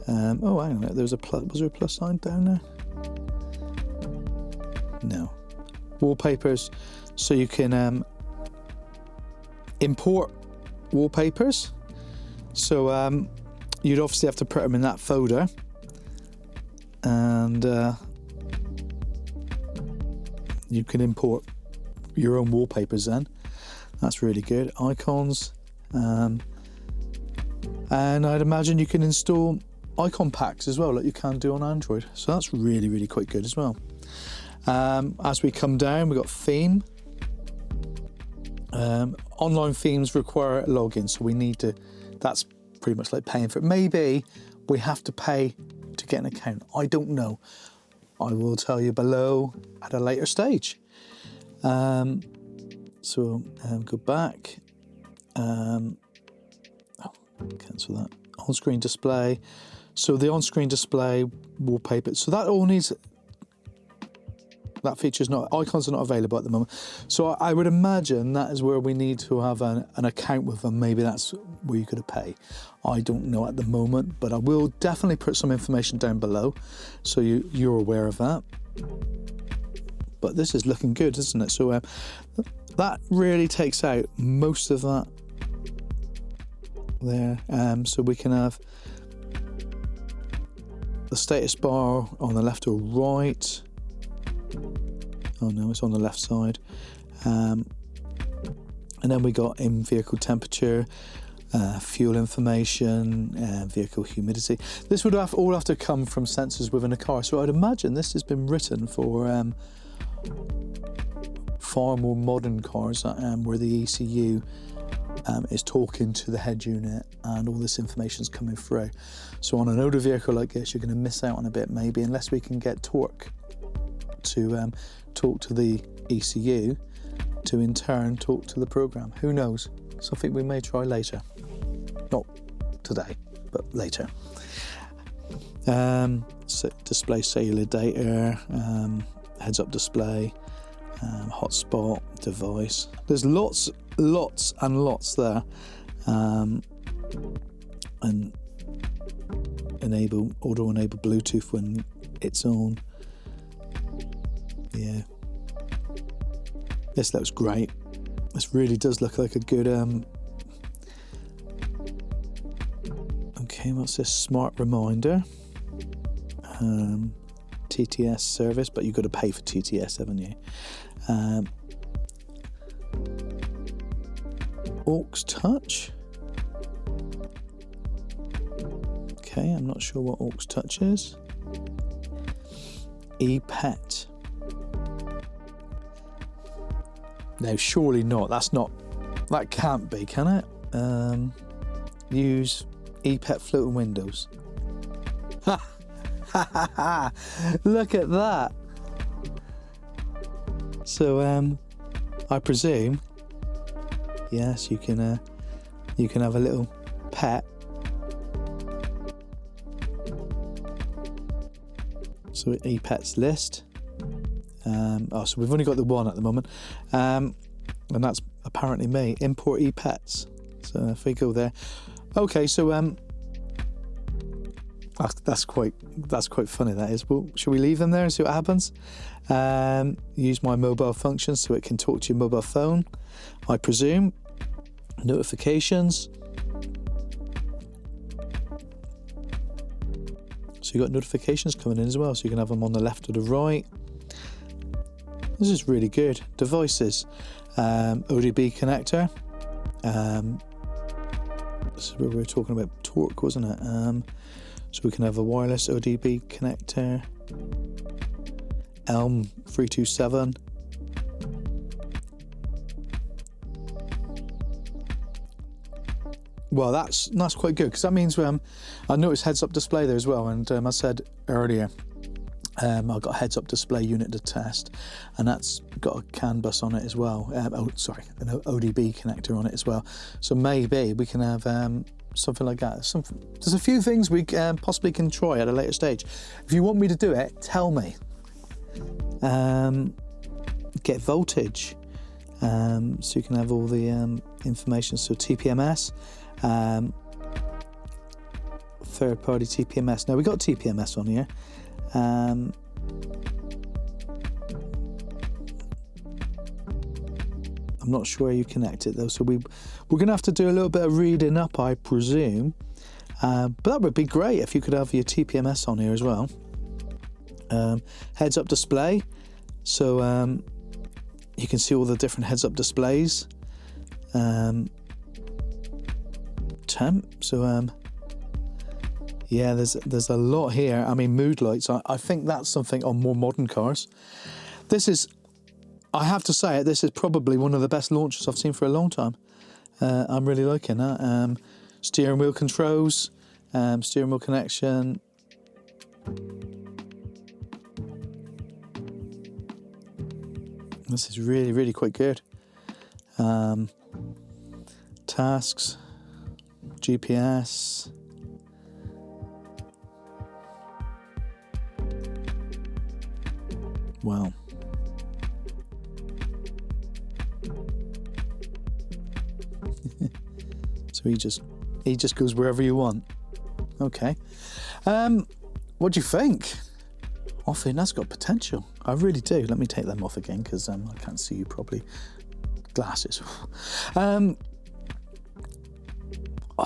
Oh, hang on a minute. Was there a plus sign down there? No. Wallpapers. So you can import wallpapers. So you'd obviously have to put them in that folder. And you can import your own wallpapers then. That's really good. Icons. And I'd imagine you can install icon packs as well, like you can do on Android. So that's really, really quite good as well. As we come down, we've got theme. Online themes require a login, so we need to, that's pretty much like paying for it. Maybe we have to pay to get an account. I don't know. I will tell you below at a later stage. So go back. Cancel that. On-screen display. So the on-screen display wallpaper. So that all needs. That feature's not. Icons are not available at the moment. So I would imagine that is where we need to have an account with them. Maybe that's where you could pay. I don't know at the moment, but I will definitely put some information down below, so you're aware of that. But this is looking good, isn't it? So that really takes out most of that there. So we can have the status bar on the left or right. Oh no, it's on the left side. And then we got in-vehicle temperature, fuel information, vehicle humidity. This would all have to come from sensors within a car. So I'd imagine this has been written for far more modern cars where the ECU is talking to the head unit and all this information is coming through. So on an older vehicle like this, you're going to miss out on a bit maybe, unless we can get torque to talk to the ECU to in turn talk to the program. Who knows? Something we may try later. Not today, but later. So display cellular data, heads-up display, hotspot device. There's lots and lots there, and auto-enable Bluetooth when it's on. Yeah, this looks great. This really does look like a good. Okay, what's this? Smart reminder. TTS service, but you've got to pay for TTS, haven't you? Aux touch. Okay, I'm not sure what aux touch is. ePet. No, surely not. That can't be, can it? Use ePet floating windows. Look at that. So I presume, yes, you can have a little pet. So ePets list. So we've only got the one at the moment, and that's apparently me. Import ePets. So if we go there, okay. So that's quite funny. That is. Well, should we leave them there and see what happens? Use my mobile function so it can talk to your mobile phone, I presume. Notifications. So you got notifications coming in as well, so you can have them on the left or the right. This is really good. Devices, ODB connector. This is where we were talking about torque, wasn't it? So we can have a wireless ODB connector. Elm 327. Well, that's quite good, because that means I noticed heads-up display there as well, and I said earlier, I've got a heads-up display unit to test, and that's got a CAN bus on it as well. An ODB connector on it as well. So maybe we can have something like that. There's a few things we possibly can try at a later stage. If you want me to do it, tell me. Get voltage, so you can have all the information. So TPMS. Third-party TPMS. Now we got TPMS on here. I'm not sure how you connect it though, so we're going to have to do a little bit of reading up, I presume. But that would be great if you could have your TPMS on here as well. Heads-up display, so you can see all the different heads-up displays. Temp, so yeah, there's a lot here. I mean, mood lights, I think that's something on more modern cars. This is, I have to say it, this is probably one of the best launchers I've seen for a long time. I'm really liking that. Steering wheel controls, steering wheel connection. This is really, really quite good. Tasks, GPS. Wow. So he just goes wherever you want. Okay. What do you think? I think that's got potential. I really do. Let me take them off again, because I can't see you properly. Glasses. I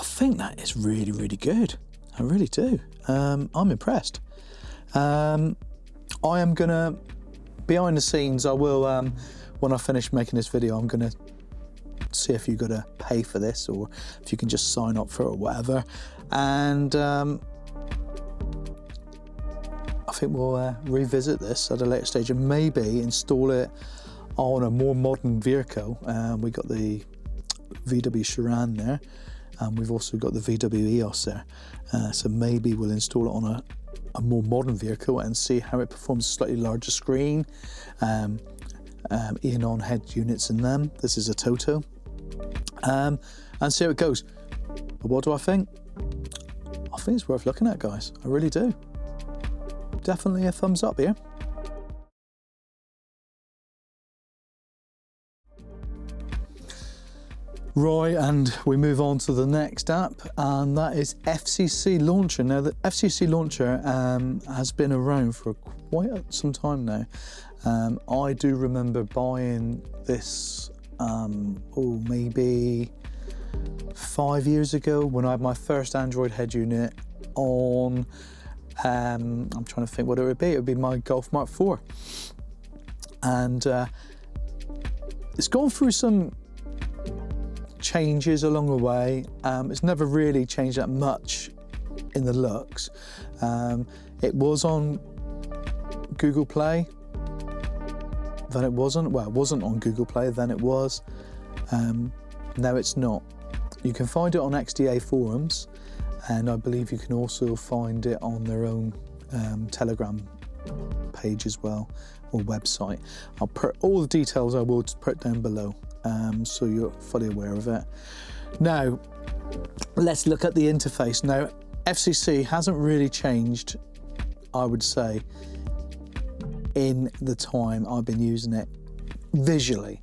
think that is really, really good. I really do. I'm impressed. I am gonna, behind the scenes, I will, when I finish making this video, I'm gonna see if you've got to pay for this or if you can just sign up for it or whatever. And I think we'll revisit this at a later stage and maybe install it on a more modern vehicle. We got the VW Chiron there, and we've also got the VW Eos there. So maybe we'll install it on a more modern vehicle and see how it performs. A slightly larger screen, Eonon head units in them. This is a Toto, and see how it goes. But what do I think? I think it's worth looking at, guys. I really do. Definitely a thumbs up here. Right, and we move on to the next app, and that is FCC Launcher. Now, the FCC Launcher has been around for quite some time now. I do remember buying this, maybe 5 years ago when I had my first Android head unit on, I'm trying to think what it would be. It would be my Golf Mark IV. And it's gone through some changes along the way. It's never really changed that much in the looks. It was on Google Play, then it wasn't. Well, it wasn't on Google Play, then it was. Now it's not. You can find it on XDA forums, and I believe you can also find it on their own Telegram page as well, or website. I'll put all the details I will put down below, so you're fully aware of it. Now, let's look at the interface. Now, FCC hasn't really changed, I would say, in the time I've been using it visually.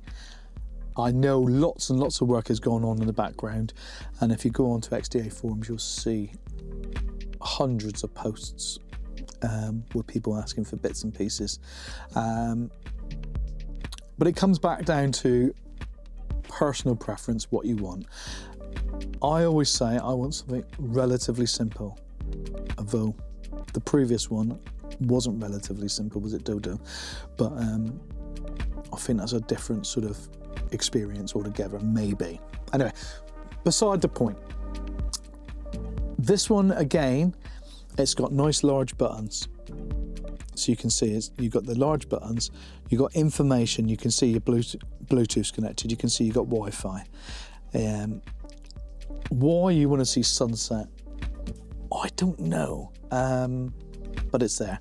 I know lots and lots of work has gone on in the background, and if you go onto XDA forums, you'll see hundreds of posts with people asking for bits and pieces. But it comes back down to personal preference, what you want. I always say I want something relatively simple, although the previous one wasn't relatively simple, was it, Dudu? But I think that's a different sort of experience altogether, maybe. Anyway, beside the point. This one, again, it's got nice large buttons. So you can see you've got the large buttons, you've got information, you can see your Bluetooth's connected, you can see you've got Wi-Fi. Why you want to see sunset, I don't know, but it's there.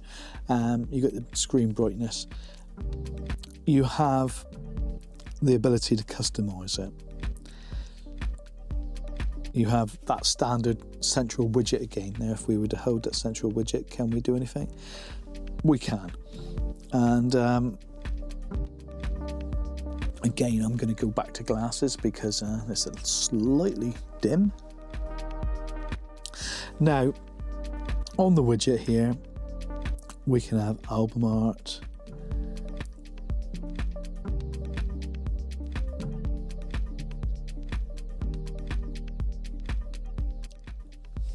You got the screen brightness. You have the ability to customize it. You have that standard central widget again. Now, if we were to hold that central widget, can we do anything? We can. And again, I'm going to go back to glasses because it's slightly dim. Now, on the widget here, we can have album art,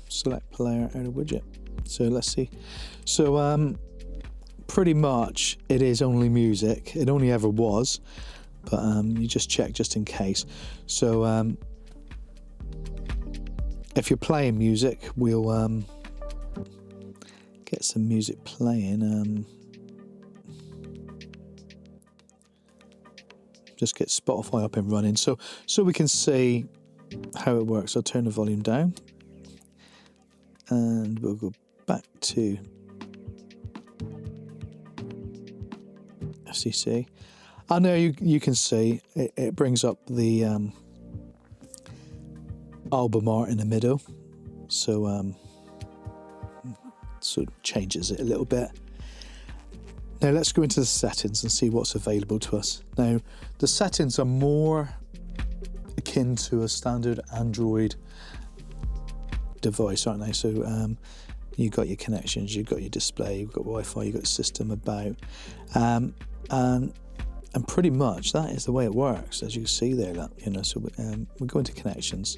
select player out of widget. So let's see. So pretty much it is only music. It only ever was, but you just check just in case. So if you're playing music, we'll get some music playing. Just get Spotify up and running so we can see how it works. I'll turn the volume down. And we'll go back to FCC. I know you can see it brings up the album art in the middle, so sort of changes it a little bit. Now let's go into the settings and see what's available to us. Now the settings are more akin to a standard Android device, aren't they? So you've got your connections, you've got your display, you've got Wi-Fi, you've got system about, and pretty much that is the way it works, as you can see there. That, you know, so we go into connections,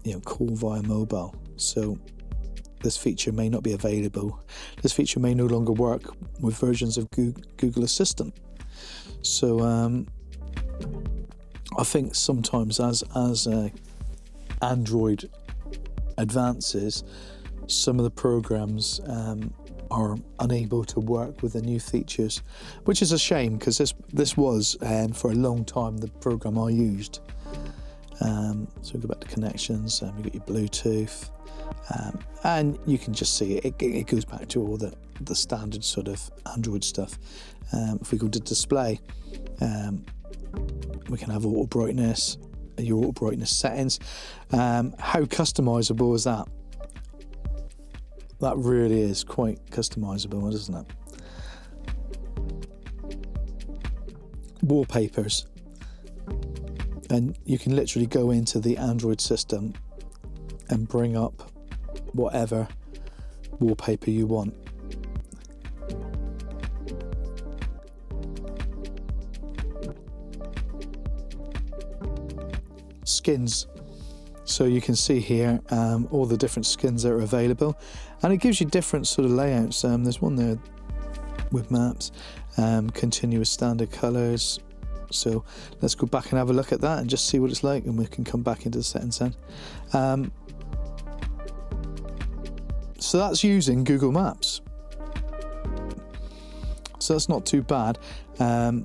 you know, call via mobile. So this feature may not be available. This feature may no longer work with versions of Google Assistant. So I think sometimes as Android advances, some of the programs are unable to work with the new features, which is a shame, because this was for a long time the program I used. So we go back to connections, you got your Bluetooth, and you can just see it goes back to all the standard sort of Android stuff. If we go to display, we can have auto brightness, your auto brightness settings. How customizable is that? That really is quite customizable, isn't it? Wallpapers. And you can literally go into the Android system and bring up whatever wallpaper you want. Skins. So you can see here all the different skins that are available, and it gives you different sort of layouts. There's one there with maps, continuous standard colors. So let's go back and have a look at that and just see what it's like, and we can come back into the settings then. So that's using Google Maps. So that's not too bad. I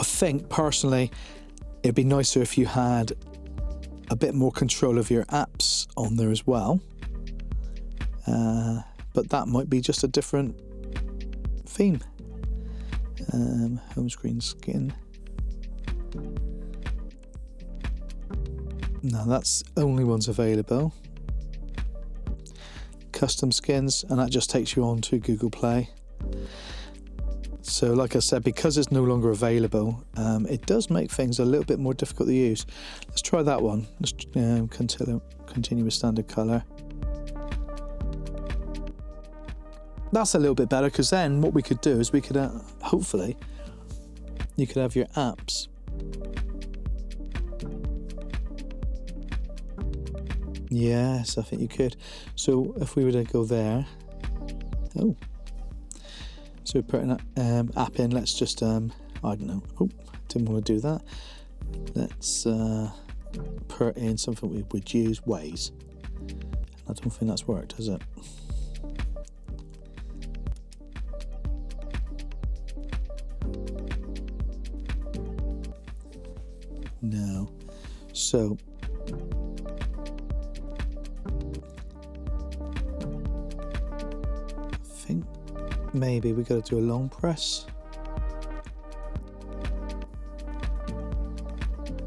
think personally it'd be nicer if you had a bit more control of your apps on there as well, but that might be just a different theme. Home screen skin. No, that's only ones available. Custom skins, and that just takes you on to Google Play. So like I said, because it's no longer available, it does make things a little bit more difficult to use. Let's try that one. Let's continue with standard color. That's a little bit better, because then what we could do is we could, hopefully, you could have your apps. Yes, I think you could. So if we were to go there, oh. So we put an app in, let's just, I don't know, oh, didn't want to do that. Let's put in something we would use, Waze. I don't think that's worked, has it? No. So I think maybe we got to do a long press.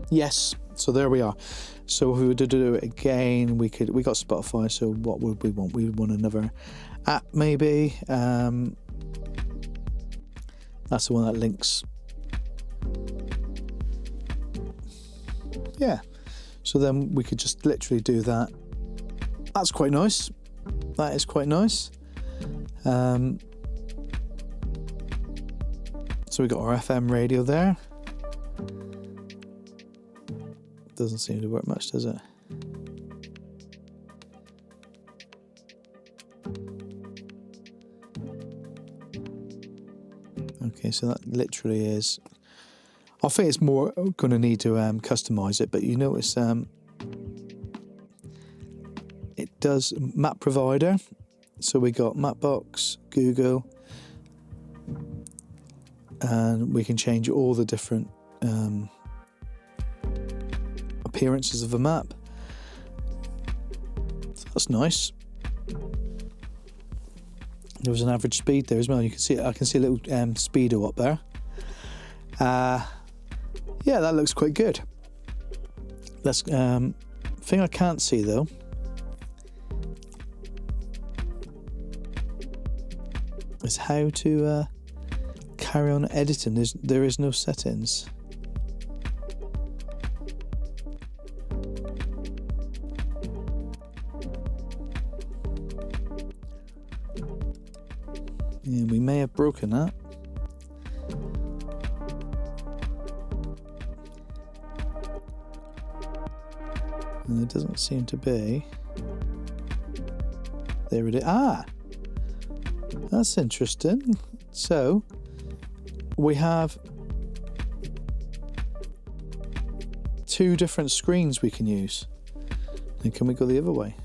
Yes, so there we are. So if we were to do it again, we got Spotify, so what would we want? We would want another app maybe. That's the one that links. Yeah, so then we could just literally do that. That's quite nice. That is quite nice. So we got our FM radio there. Doesn't seem to work much, does it? Okay, so that literally is. I think it's more going to need to customize it, but you notice it does map provider. So we got Mapbox, Google, and we can change all the different appearances of a map. So that's nice. There was an average speed there as well. You can see, I can see a little speedo up there. Yeah, that looks quite good. Let's thing I can't see though is how to carry on editing. There is no settings. Yeah, we may have broken that. And there doesn't seem to be. There it is. Ah! That's interesting. So, we have 2 different screens we can use. And can we go the other way?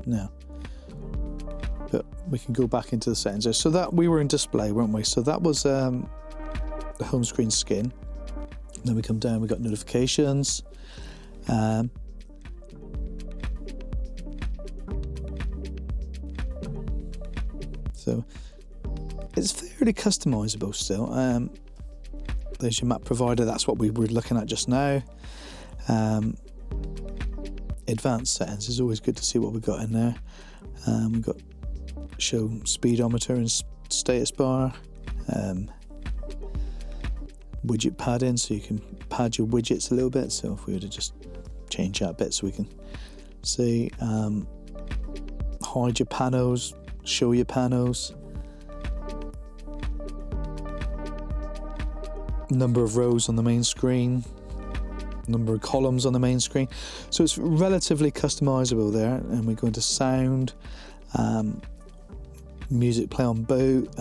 No. But we can go back into the settings. So that we were in display, weren't we? So that was the home screen skin. Then we come down, we got notifications. So it's fairly customizable still. There's your map provider, that's what we were looking at just now. Advanced settings is always good to see what we've got in there. We've got show speedometer and status bar. Widget padding, so you can pad your widgets a little bit. So if we were to just change that bit so we can see, hide your panels, show your panels, number of rows on the main screen, number of columns on the main screen. So it's relatively customizable there. And we go into sound, music play on boot.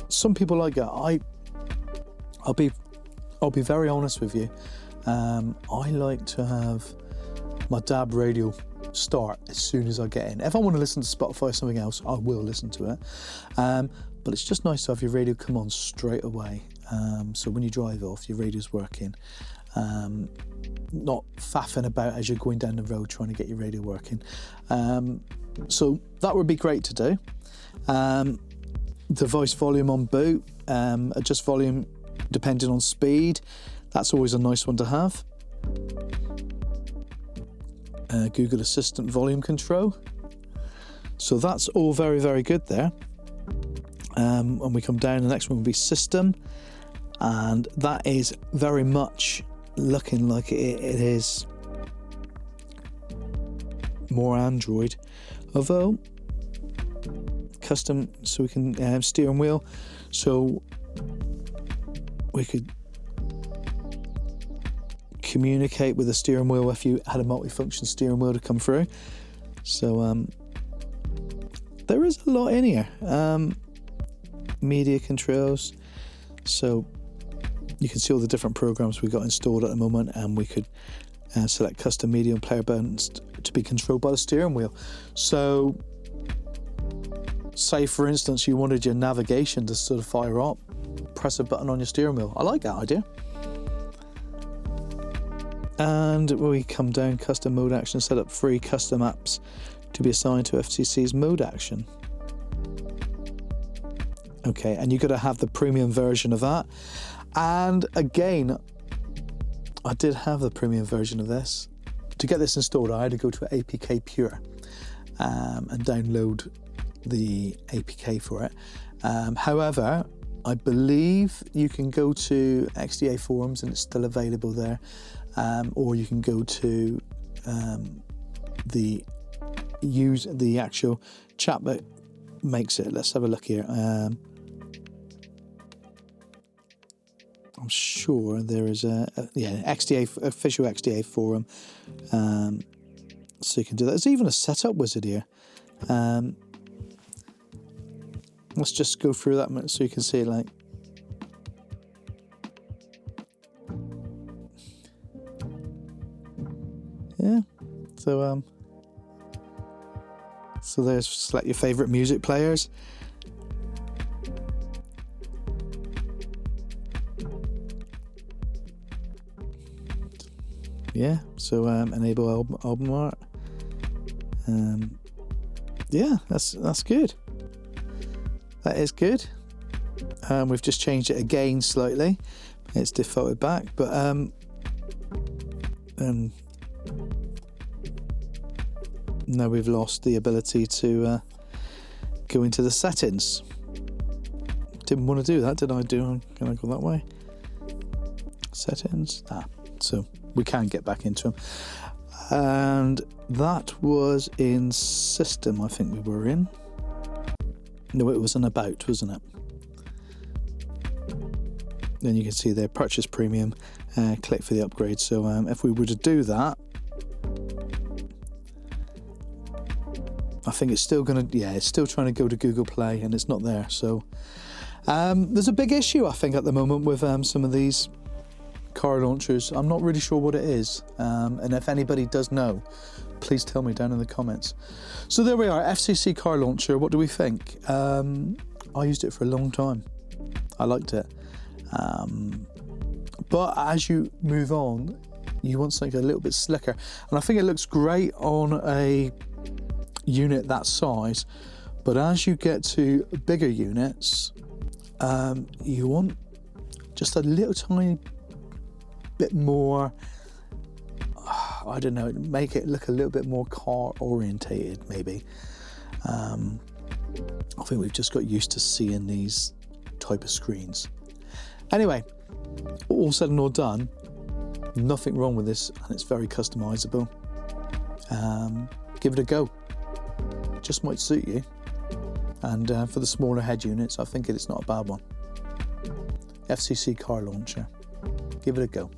Some people like it. I'll be very honest with you. I like to have my DAB radio start as soon as I get in. If I want to listen to Spotify or something else, I will listen to it. But it's just nice to have your radio come on straight away. So when you drive off, your radio's working. Not faffing about as you're going down the road trying to get your radio working. So that would be great to do. Device volume on boot, adjust volume depending on speed. That's always a nice one to have. Google Assistant volume control. So that's all very, very good there. When we come down, the next one will be system. And that is very much looking like it is more Android. Although, custom, so we can steering wheel. So we could communicate with the steering wheel if you had a multifunction steering wheel to come through. So there is a lot in here. Media controls. So you can see all the different programs we've got installed at the moment, and we could select custom media and player buttons to be controlled by the steering wheel. So say for instance you wanted your navigation to sort of fire up, press a button on your steering wheel. I like that idea. And we come down, custom mode action, set up free custom apps to be assigned to FCC's mode action. Okay, and you've got to have the premium version of that. And again, I did have the premium version of this. To get this installed, I had to go to APK Pure and download the APK for it. However, I believe you can go to XDA forums and it's still available there, or you can go to the actual chat that makes it. Let's have a look here. I'm sure there is a XDA official XDA forum, so you can do that. There's even a setup wizard here. Let's just go through that so you can see it. Like, yeah. So there's select your favorite music players. Yeah, so enable album art. Yeah, that's good. That is good. We've just changed it again slightly. It's defaulted back, but now we've lost the ability to go into the settings. Didn't want to do that, did I? Can I go that way? Settings. So we can get back into them. And that was in system, I think we were in. No, it was an about, wasn't it? Then you can see there, purchase premium, click for the upgrade. So if we were to do that, I think it's still gonna, it's still trying to go to Google Play and it's not there. So there's a big issue, I think, at the moment with some of these car launchers. I'm not really sure what it is. And if anybody does know, please tell me down in the comments. So there we are, FCC Car Launcher. What do we think? I used it for a long time. I liked it. But as you move on, you want something a little bit slicker. And I think it looks great on a unit that size. But as you get to bigger units, you want just a little tiny bit more, I don't know, make it look a little bit more car orientated maybe. I think we've just got used to seeing these type of screens. Anyway, all said and all done, nothing wrong with this, and it's very customizable. Give it a go. Just might suit you. And for the smaller head units, I think it's not a bad one. FCC Car Launcher. Give it a go.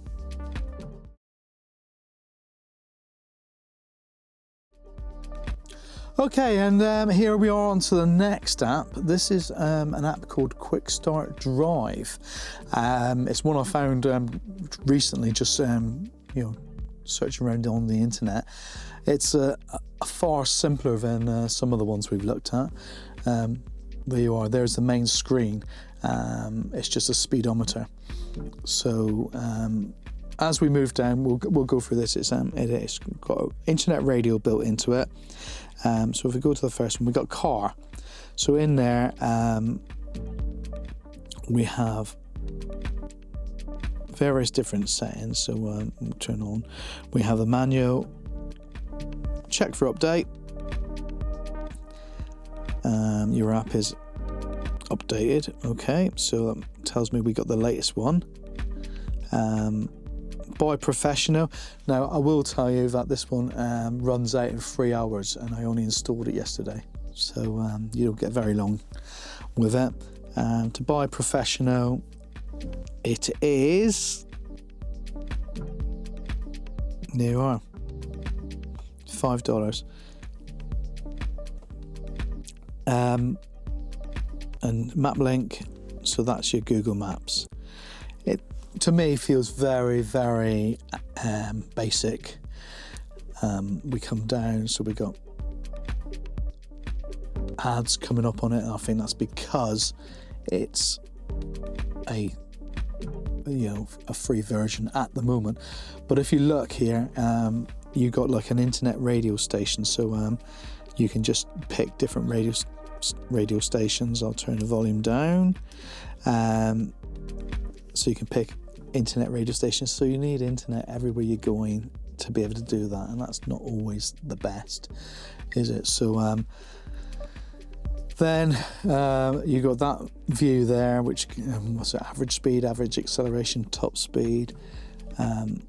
Okay, and here we are on to the next app. This is an app called Quick Start Drive. It's one I found recently, just searching around on the internet. It's far simpler than some of the ones we've looked at. There you are. There's the main screen. It's just a speedometer. So as we move down, we'll go through this. It's got an internet radio built into it. So if we go to the first one, we've got car. So in there, we have various different settings. So we'll turn on. We have the manual, check for update. Your app is updated. Okay, so that tells me we got the latest one. By professional. Now I will tell you that this one runs out in 3 hours, and I only installed it yesterday, so you don't get very long with it. To buy professional, it is, there you are, $5. And map link, so that's your Google Maps. It to me feels very, very basic. We come down, so we got ads coming up on it, and I think that's because it's a free version at the moment. But if you look here, you got like an internet radio station, so you can just pick different radio stations. I'll turn the volume down, so you can pick internet radio stations. So you need internet everywhere you're going to be able to do that, and that's not always the best, is it? So then you got that view there, which what's it, average speed, average acceleration, top speed, and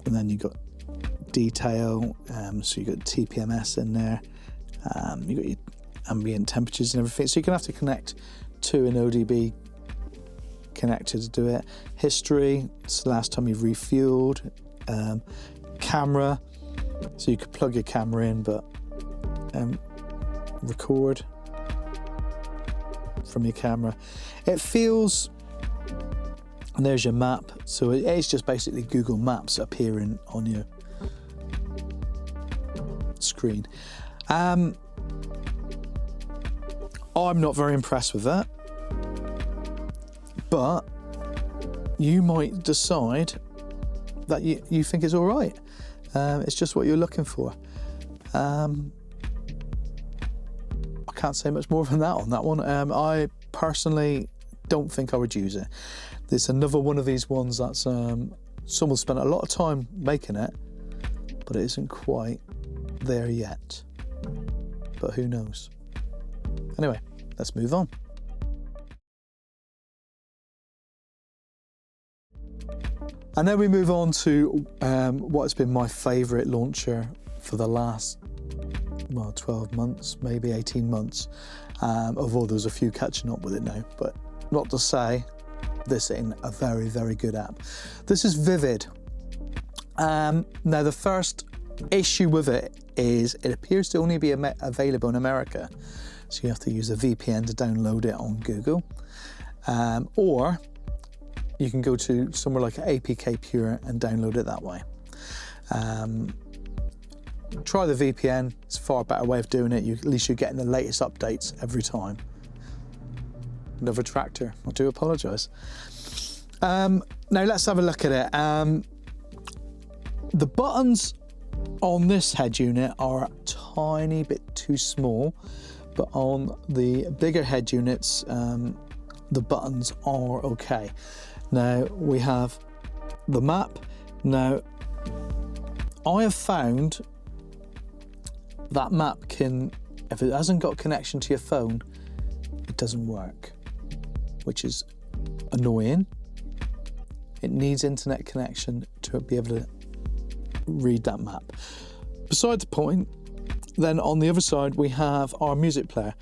then you got detail, so you got TPMS in there, you got your ambient temperatures and everything, so you're gonna have to connect to an ODB connector to do it. History, it's the last time you've refueled. Camera, so you could plug your camera in, but record from your camera. It feels, and there's your map, so it's just basically Google Maps appearing on your screen. I'm not very impressed with that, but you might decide that you think it's all right. It's just what you're looking for. I can't say much more than that on that one. I personally don't think I would use it. There's another one of these ones that's someone spent a lot of time making it, but it isn't quite there yet. But who knows? Anyway, let's move on. And then we move on to what has been my favourite launcher for the last 12 months, maybe 18 months. Although there's a few catching up with it now, but not to say this ain't a very, very good app. This is Vivid. Now the first issue with it is it appears to only be available in America. So you have to use a VPN to download it on Google. Or you can go to somewhere like APK Pure and download it that way. Try the VPN, it's a far better way of doing it. At least you're getting the latest updates every time. Another tractor, I do apologise. Now let's have a look at it. The buttons on this head unit are a tiny bit too small, but on the bigger head units, the buttons are okay. Now we have the map. Now I have found that map if it hasn't got connection to your phone, it doesn't work, which is annoying. It needs internet connection to be able to read that map. Beside the point, then on the other side we have our music player.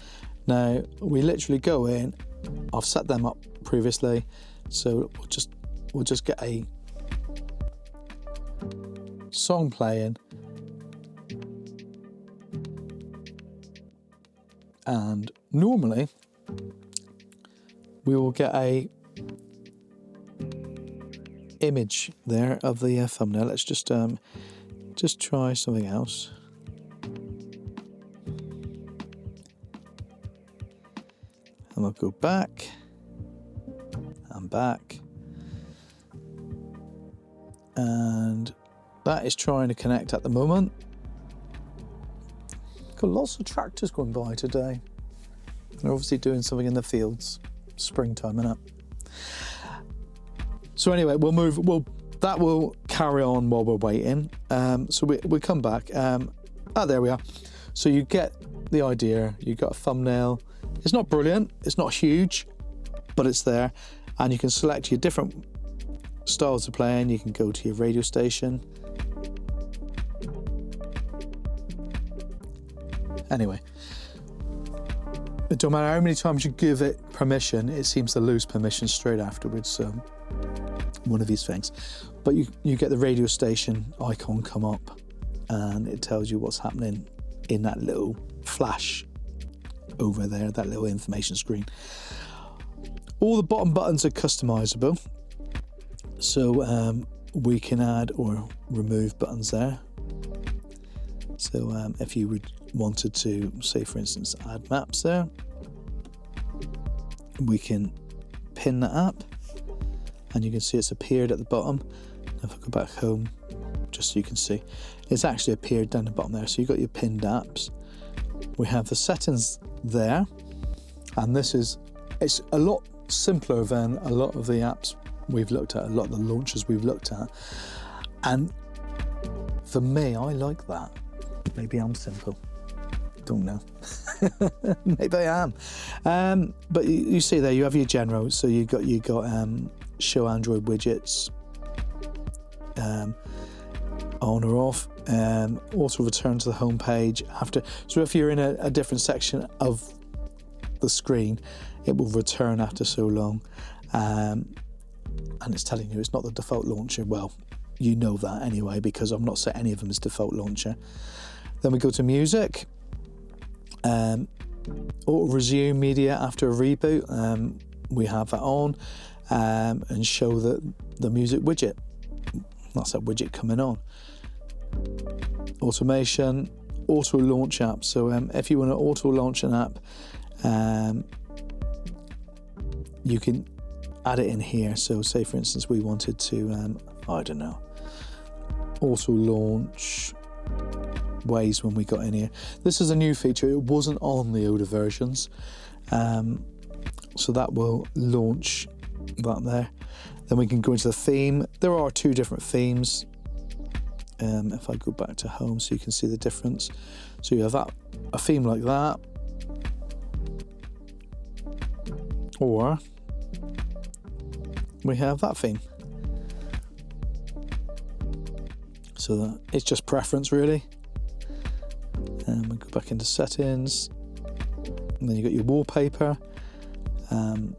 Now we literally go in, I've set them up previously, so we'll just get a song playing, and normally we will get a image there of the thumbnail. Let's just try something else. And we'll go back and back, and that is trying to connect at the moment. Got lots of tractors going by today. They're obviously doing something in the fields. Springtime, innit? So anyway, that will carry on while we're waiting. So we come back. There we are. So you get the idea. You got a thumbnail. It's not brilliant. It's not huge, but it's there. And you can select your different styles of playing. You can go to your radio station. Anyway, it don't matter how many times you give it permission, it seems to lose permission straight afterwards. So one of these things. But you get the radio station icon come up, and it tells you what's happening in that little flash over there, that little information screen. All the bottom buttons are customizable, so we can add or remove buttons there. So if you wanted to, say for instance, add maps there, we can pin that up, and you can see it's appeared at the bottom. If I go back home, just so you can see, it's actually appeared down the bottom there. So you've got your pinned apps. We have the settings there, and it's a lot simpler than a lot of the apps we've looked at, a lot of the launchers we've looked at. And for me, I like that. Maybe I'm simple. Don't know. Maybe I am. But you see there, you have your general. So you got show Android widgets, on or off, auto return to the home page after. So if you're in a different section of the screen, it will return after so long, and it's telling you it's not the default launcher. Well, you know that anyway, because I've not set any of them as default launcher. Then we go to music, auto resume media after a reboot. We have that on, and show the music widget. That's that widget coming on. Automation, auto launch app. So if you want to auto launch an app, you can add it in here. So say for instance we wanted to, I don't know, auto launch Waze when we got in here. This is a new feature. It wasn't on the older versions. So that will launch that there. Then we can go into the theme. There are two different themes. If I go back to home so you can see the difference. So you have a theme like that. Or we have that theme. So that it's just preference really. And we go back into settings. And then you got your wallpaper. And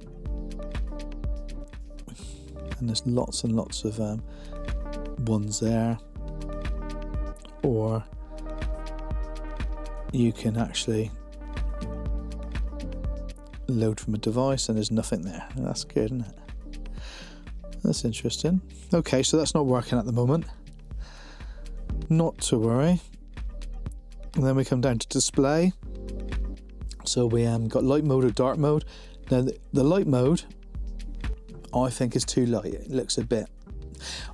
there's lots and lots of ones there. Or you can actually load from a device and there's nothing there. That's good, isn't it? That's interesting. Okay, so that's not working at the moment. Not to worry. And then we come down to display. So we got light mode or dark mode. Now the light mode, I think, is too light. It looks a bit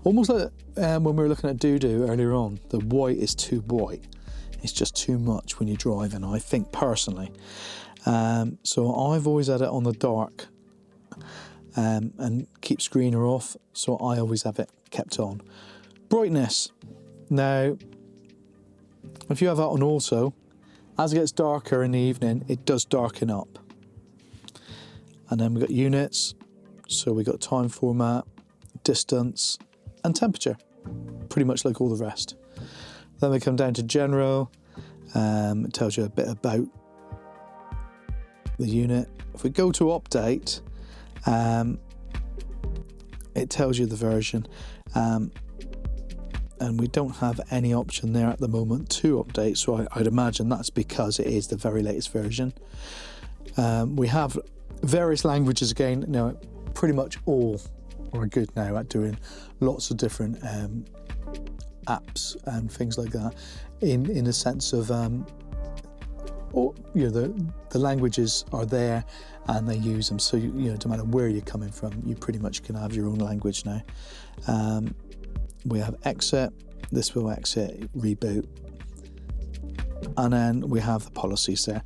almost like when we were looking at Dudu earlier on. The white is too white. It's just too much when you're driving, I think, personally. So I've always had it on the dark and keep screener off. So I always have it kept on. Brightness. Now, if you have that on auto, as it gets darker in the evening, it does darken up. And then we've got units. So we've got time format, distance, and temperature. Pretty much like all the rest. Then we come down to general. It tells you a bit about the unit. If we go to update, it tells you the version. And we don't have any option there at the moment to update, so I'd imagine that's because it is the very latest version. We have various languages again. Now, pretty much all are good now at doing lots of different apps and things like that. In the sense of, the languages are there and they use them. So no matter where you're coming from, you pretty much can have your own language now. We have exit. This will exit, reboot, and then we have the policies there.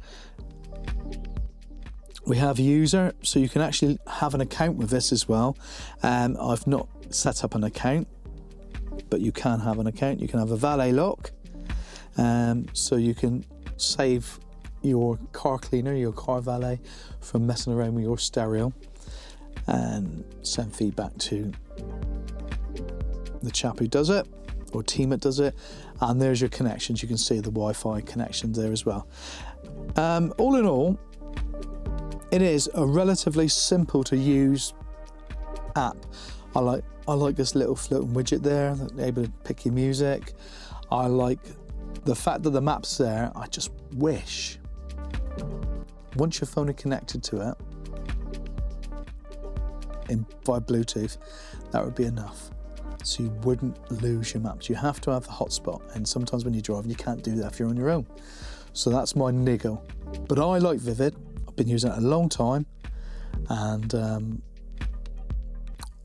We have user, so you can actually have an account with this as well. I've not set up an account, but you can have an account. You can have a valet lock, so you can save your car cleaner, your car valet, from messing around with your stereo, and send feedback to the chap who does it, or team that does it. And there's your connections. You can see the Wi-Fi connections there as well. All in all, it is a relatively simple to use app. I like this little floating widget there, able to pick your music. I like the fact that the map's there. I just wish once your phone is connected to it by Bluetooth, that would be enough. So you wouldn't lose your maps. You have to have the hotspot, and sometimes when you're driving, you can't do that if you're on your own. So that's my niggle. But I like Vivid. I've been using it a long time, and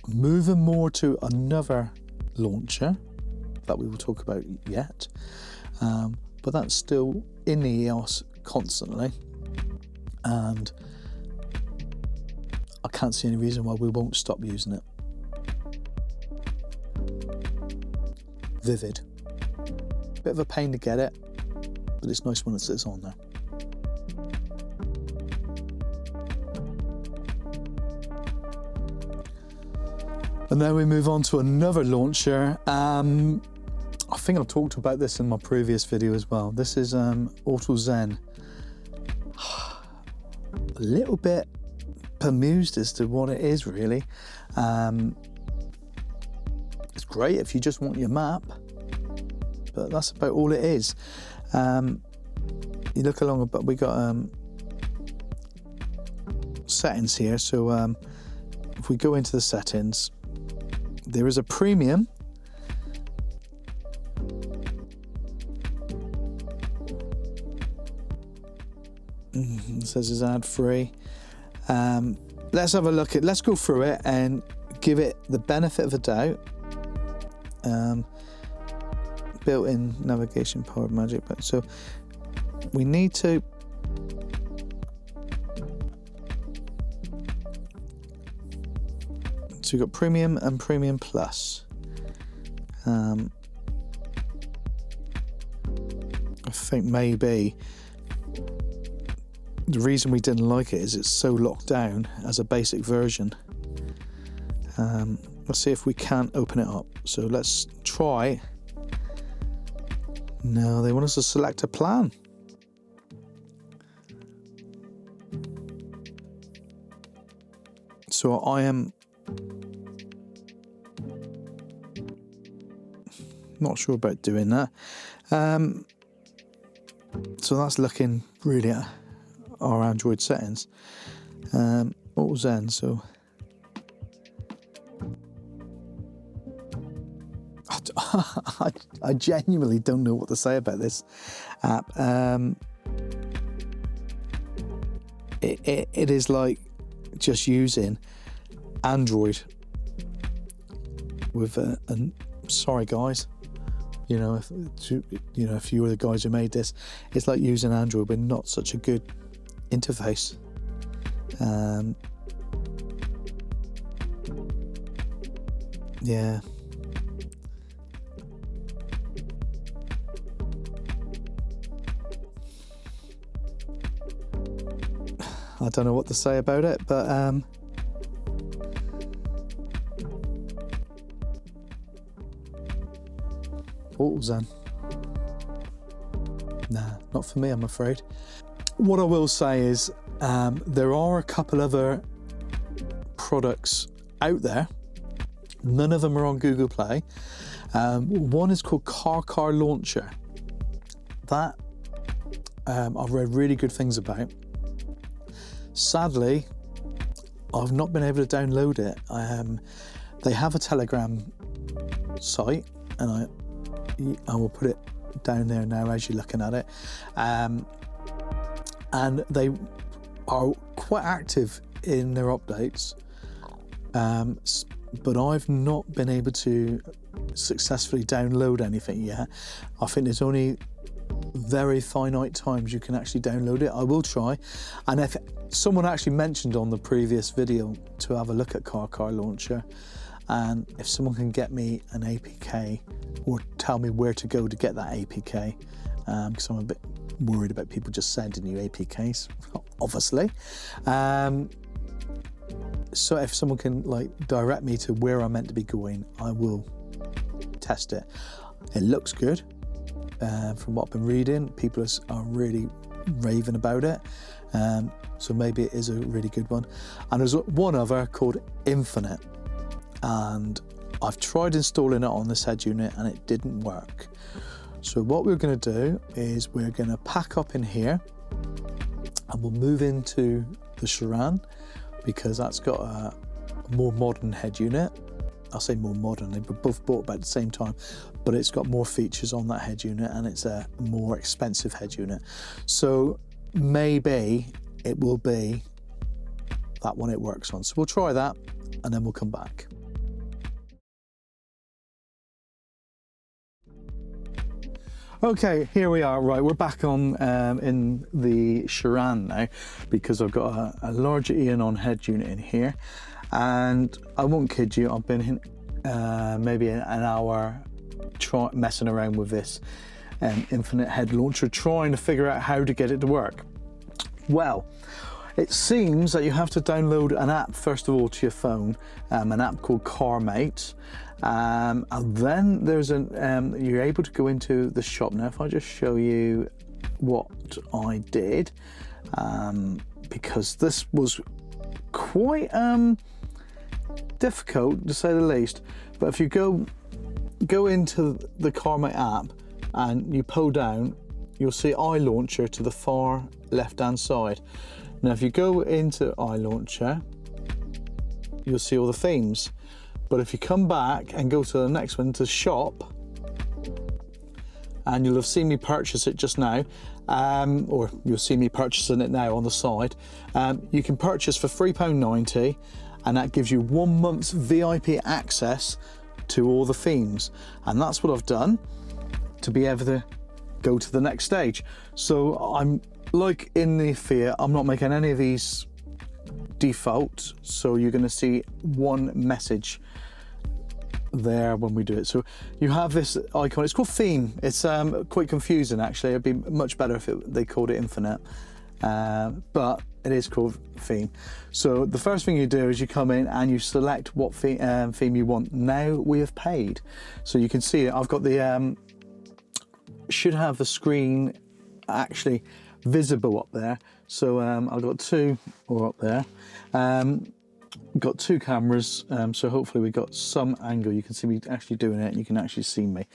moving more to another launcher that we will talk about yet. But that's still in the EOS constantly, and I can't see any reason why we won't stop using it. Vivid. Bit of a pain to get it, but it's nice when it sits on there. And then we move on to another launcher. I think I've talked about this in my previous video as well. This is Auto-Zen. A little bit bemused as to what it is, really. It's great if you just want your map, but that's about all it is. You look along, but we got settings here. So if we go into the settings, there is a premium. It says it's ad free. Let's have a look at. Let's go through it and give it the benefit of a doubt. Built-in navigation powered magic, but so we need to so we've got premium and premium plus. I think maybe the reason we didn't like it is it's so locked down as a basic version. Let's see if we can open it up. So let's try. No, they want us to select a plan. So I am not sure about doing that. So that's looking really at our Android settings. Auto-Zen, so I genuinely don't know what to say about this app. It is like just using Android with a sorry guys, you know, if you were the guys who made this, it's like using Android with not such a good interface. Yeah. I don't know what to say about it, but Auto-Zen. Nah, not for me, I'm afraid. What I will say is there are a couple other products out there. None of them are on Google Play. One is called Car Launcher. That I've read really good things about. Sadly, I've not been able to download it. They have a Telegram site, and I will put it down there now as you're looking at it. And they are quite active in their updates, but I've not been able to successfully download anything yet. I think there's only very finite times you can actually download it. I will try, and if someone actually mentioned on the previous video to have a look at Car Launcher, and if someone can get me an APK or tell me where to go to get that APK, because I'm a bit worried about people just sending you APKs, obviously. So if someone can like direct me to where I'm meant to be going, I will test it. It looks good. From what I've been reading, people are really raving about it. So maybe it is a really good one. And there's one other called Infinite, and I've tried installing it on this head unit and it didn't work. So what we're going to do is we're going to pack up in here and we'll move into the Chiron, because that's got a more modern head unit. I'll say more modern, they were both bought about the same time, but it's got more features on that head unit and it's a more expensive head unit. So maybe it will be that one it works on. So we'll try that and then we'll come back. Okay, here we are. Right, we're back on in the Chiron now, because I've got a larger Eonon head unit in here, and I won't kid you, I've been maybe an hour messing around with this Infinite head launcher, trying to figure out how to get it to work. Well, it seems that you have to download an app first of all to your phone, an app called CarMate. And then there's you're able to go into the shop. Now if I just show you what I did, because this was quite difficult to say the least, but if you go into the CarMate app and you pull down, you'll see iLauncher to the far left hand side. Now if you go into iLauncher, you'll see all the themes. But if you come back and go to the next one, to shop, and you'll have seen me purchase it just now, or you'll see me purchasing it now on the side, you can purchase for £3.90, and that gives you 1 month's VIP access to all the themes. And that's what I've done to be able to go to the next stage. So I'm like in the Fiat, I'm not making any of these default, so you're going to see one message there when we do it. So you have this icon, it's called theme. It's quite confusing actually. It'd be much better if they called it Infinite, but it is called theme. So the first thing you do is you come in and you select what theme you want. Now we have paid, so you can see it. I've got the should have the screen actually visible up there. So I've got two or up there. We've got two cameras, so hopefully we got some angle. You can see me actually doing it, and you can actually see me.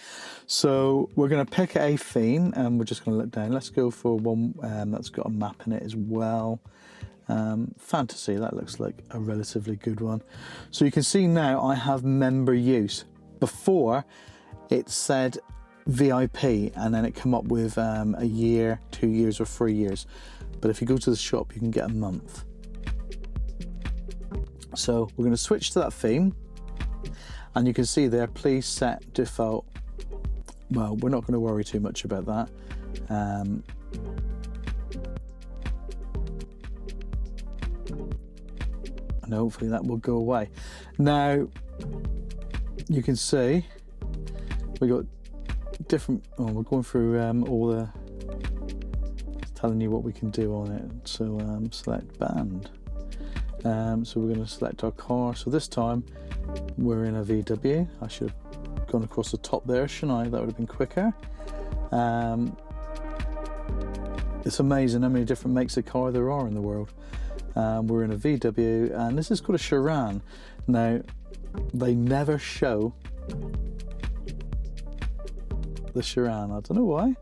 So we're going to pick a theme, and we're just going to look down. Let's go for one that's got a map in it as well. Fantasy, that looks like a relatively good one. So you can see now I have member use. Before it said VIP, and then it come up with a year, 2 years, or 3 years. But if you go to the shop, you can get a month. So we're going to switch to that theme, and you can see there, please set default. Well, we're not going to worry too much about that. And hopefully that will go away. Now, you can see we got different, we're going through all the, telling you what we can do on it. So select band. So we're going to select our car. So this time we're in a VW. I should have gone across the top there, shouldn't I? That would have been quicker. It's amazing how many different makes of car there are in the world. We're in a VW, and this is called a Chiron. Now, they never show the Chiron. I don't know why.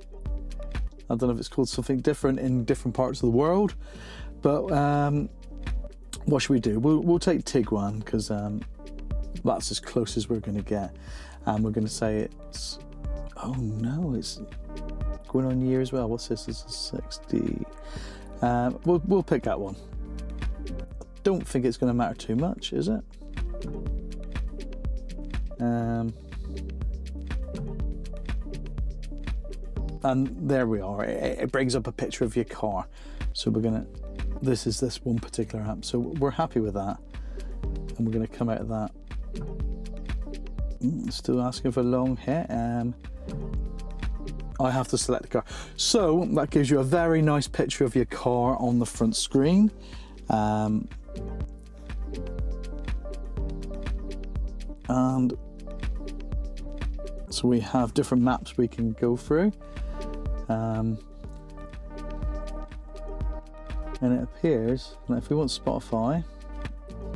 I don't know if it's called something different in different parts of the world, but what should we do? We'll take Tiguan, because that's as close as we're going to get, and we're going to say it's, oh no, it's going on year as well. What's this? This is 60. We'll pick that one. I don't think it's going to matter too much, is it? And there we are. It brings up a picture of your car. So we're gonna, this is this one particular app. So we're happy with that, and we're gonna come out of that. Still asking for long hair. I have to select the car. So that gives you a very nice picture of your car on the front screen. And so we have different maps we can go through. And it appears that if we want Spotify,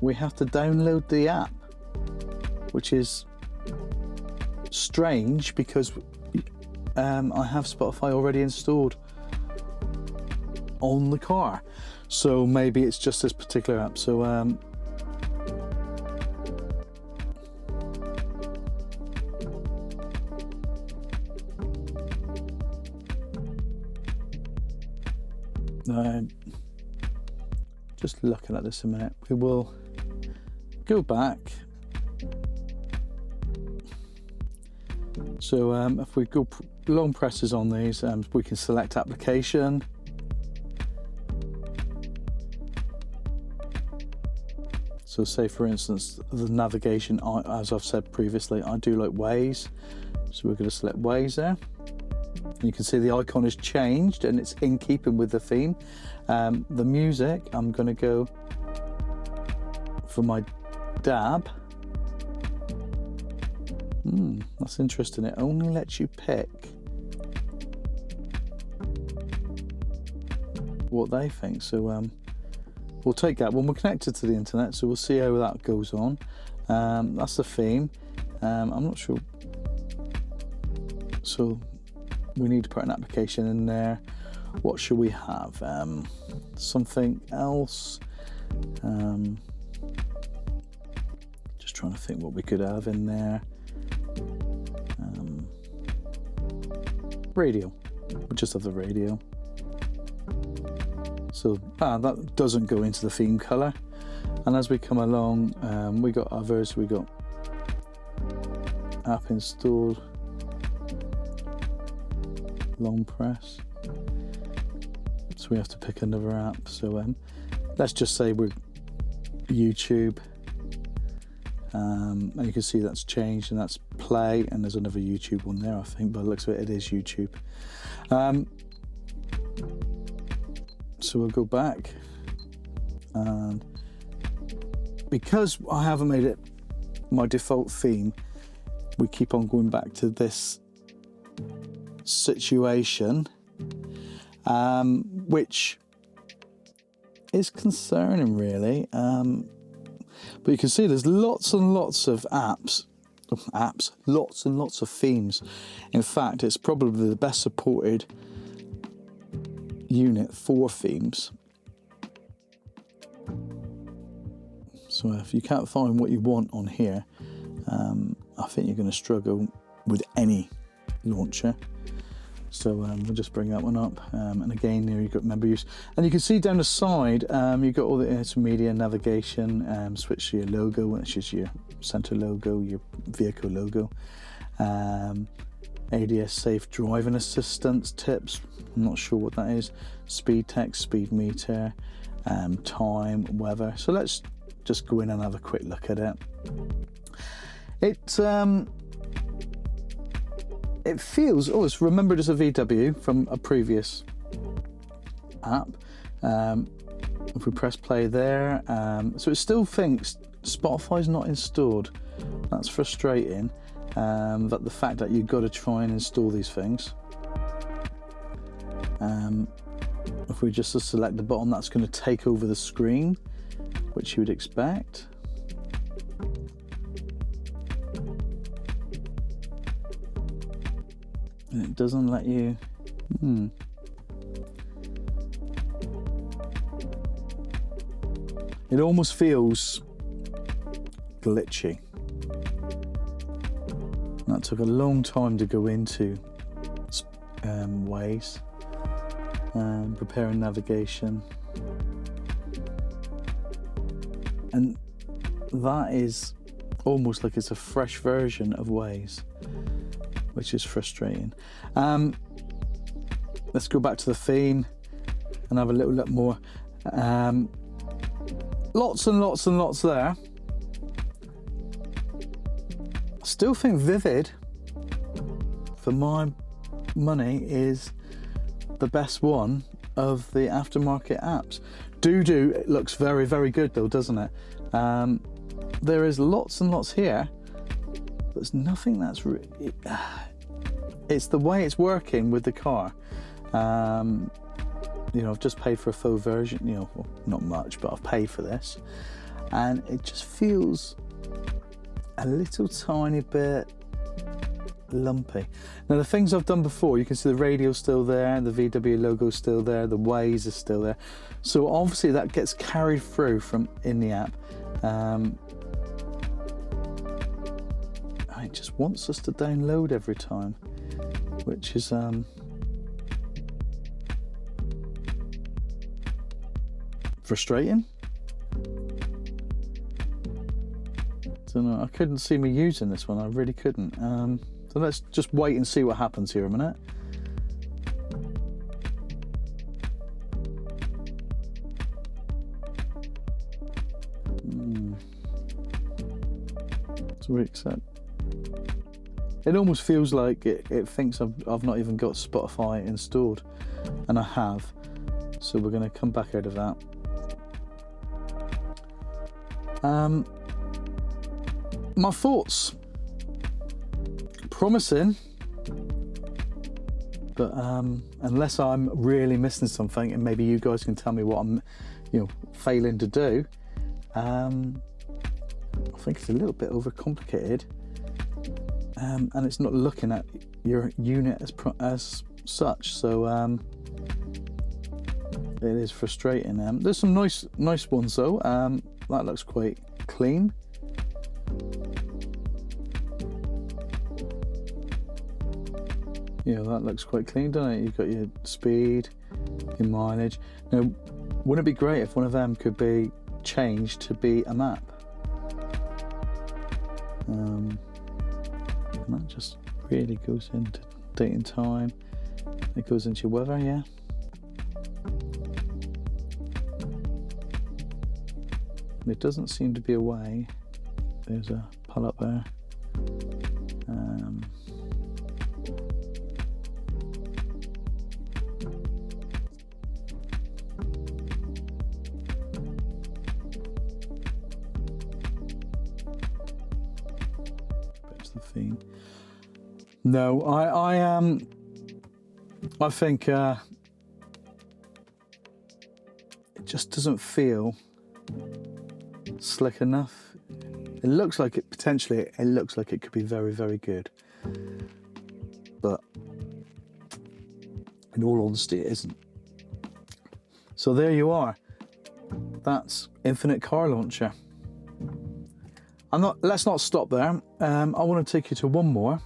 we have to download the app, which is strange because I have Spotify already installed on the car. So maybe it's just this particular app. So just looking at this a minute, we will go back. So if we go long presses on these, we can select application. So say for instance, the navigation, as I've said previously, I do like Waze. So we're going to select Waze there. And you can see the icon has changed and it's in keeping with the theme. The music, I'm going to go for my DAB. That's interesting. It only lets you pick what they think. So we'll take that when we're connected to the internet. So we'll see how that goes on. That's the theme. I'm not sure. So we need to put an application in there. What should we have? Something else. Just trying to think what we could have in there. Radio. We'll just have the radio. So that doesn't go into the theme color. And as we come along, we got others. We got app installed. Long press. So we have to pick another app. So let's just say we're YouTube. And you can see that's changed, and that's play, and there's another YouTube one there, I think, by the looks of it, it is YouTube. So we'll go back, and because I haven't made it my default theme, we keep on going back to this situation, which is concerning really. But you can see there's lots and lots of lots and lots of themes. In fact, it's probably the best supported unit for themes. So if you can't find what you want on here, I think you're going to struggle with any launcher. So we'll just bring that one up, and again there you've got member use, and you can see down the side you've got all the intermedia navigation, switch to your logo, which is your center logo, your vehicle logo, ADS safe driving assistance tips, I'm not sure what that is, speed text, speed meter, time, weather. So let's just go in and have a quick look at it. It feels, oh, it's remembered as a VW from a previous app. If we press play there, so it still thinks Spotify's not installed. That's frustrating, that the fact that you've got to try and install these things. If we just select the button, that's going to take over the screen, which you would expect. And it doesn't let you, It almost feels glitchy. That took a long time to go into Waze, preparing navigation. And that is almost like it's a fresh version of Waze, which is frustrating. Let's go back to the theme and have a little look more. Lots and lots and lots there. I still think Vivid, for my money, is the best one of the aftermarket apps. Dudu, it looks very, very good though, doesn't it? There is lots and lots here. There's nothing that's really, it's the way it's working with the car. You know, I've just paid for a full version, you know, well, not much, but I've paid for this. And it just feels a little tiny bit lumpy. Now the things I've done before, you can see the radio's still there, the VW logo's still there, the Waze is still there. So obviously that gets carried through from in the app. It just wants us to download every time, which is frustrating. Don't know, I couldn't see me using this one, I really couldn't. So let's just wait and see what happens here a minute. So we accept. It almost feels like it thinks I've not even got Spotify installed, and I have. So we're going to come back out of that. My thoughts. Promising, but unless I'm really missing something, and maybe you guys can tell me what I'm, failing to do. I think it's a little bit overcomplicated, and it's not looking at your unit as such. So it is frustrating. There's some nice ones though. That looks quite clean. Yeah, that looks quite clean, doesn't it? You've got your speed, your mileage. Now, wouldn't it be great if one of them could be changed to be a map? And that just really goes into date and time. It goes into your weather, yeah. There doesn't seem to be a way. There's a pull up there. The theme. No, I think it just doesn't feel slick enough. It looks like it, potentially, it looks like it could be very, very good. But in all honesty, it isn't. So there you are. That's Infinite Car Launcher. Let's not stop there. I want to take you to one more.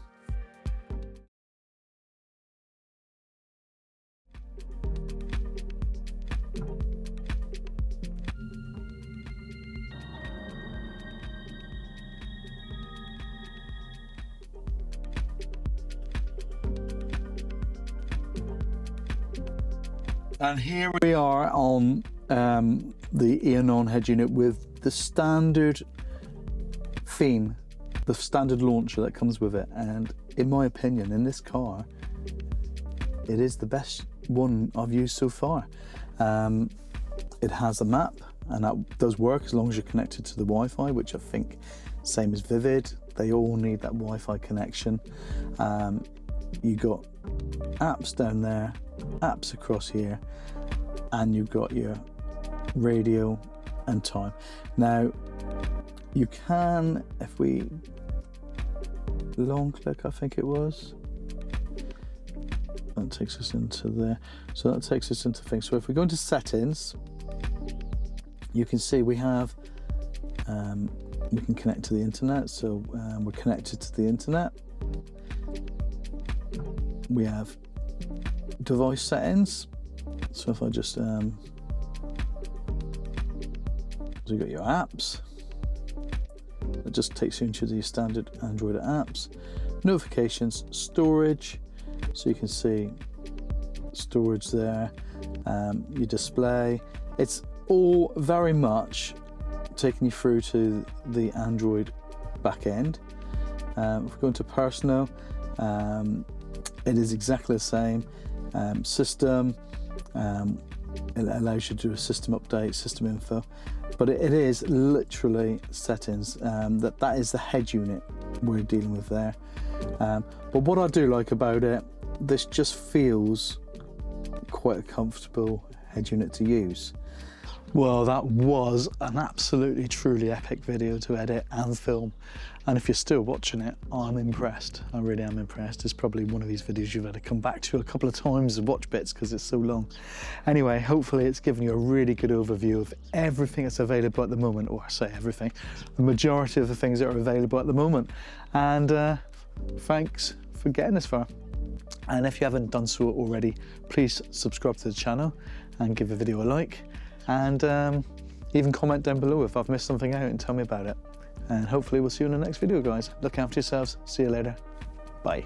And here we are on the Eonon head unit with the standard theme, the standard launcher that comes with it. And in my opinion, in this car, it is the best one I've used so far. It has a map, and that does work as long as you're connected to the Wi-Fi, which I think same as Vivid. They all need that Wi-Fi connection. You got apps down there, apps across here, and you've got your radio and time. Now you can, if we long click, I think it was, that takes us into there. So that takes us into things. So if we go into settings, you can see we have we can connect to the internet. So we're connected to the internet. We have device settings. So if I just so you got your apps. It just takes you into the standard Android apps. Notifications, storage. So you can see storage there. Your display. It's all very much taking you through to the Android back end. If we go into personal, it is exactly the same. System, it allows you to do a system update, system info, but it is literally settings. That is the head unit we're dealing with there. But what I do like about it, this just feels quite a comfortable head unit to use. Well, that was an absolutely truly epic video to edit and film, and if you're still watching it, I'm impressed. I really am impressed. It's probably one of these videos you've had to come back to a couple of times and watch bits because it's so long. Anyway, hopefully it's given you a really good overview of everything that's available at the moment, or I say everything, the majority of the things that are available at the moment. And thanks for getting this far. And if you haven't done so already, please subscribe to the channel and give the video a like. And even comment down below if I've missed something out and tell me about it. And hopefully we'll see you in the next video, guys. Look after yourselves. See you later. Bye.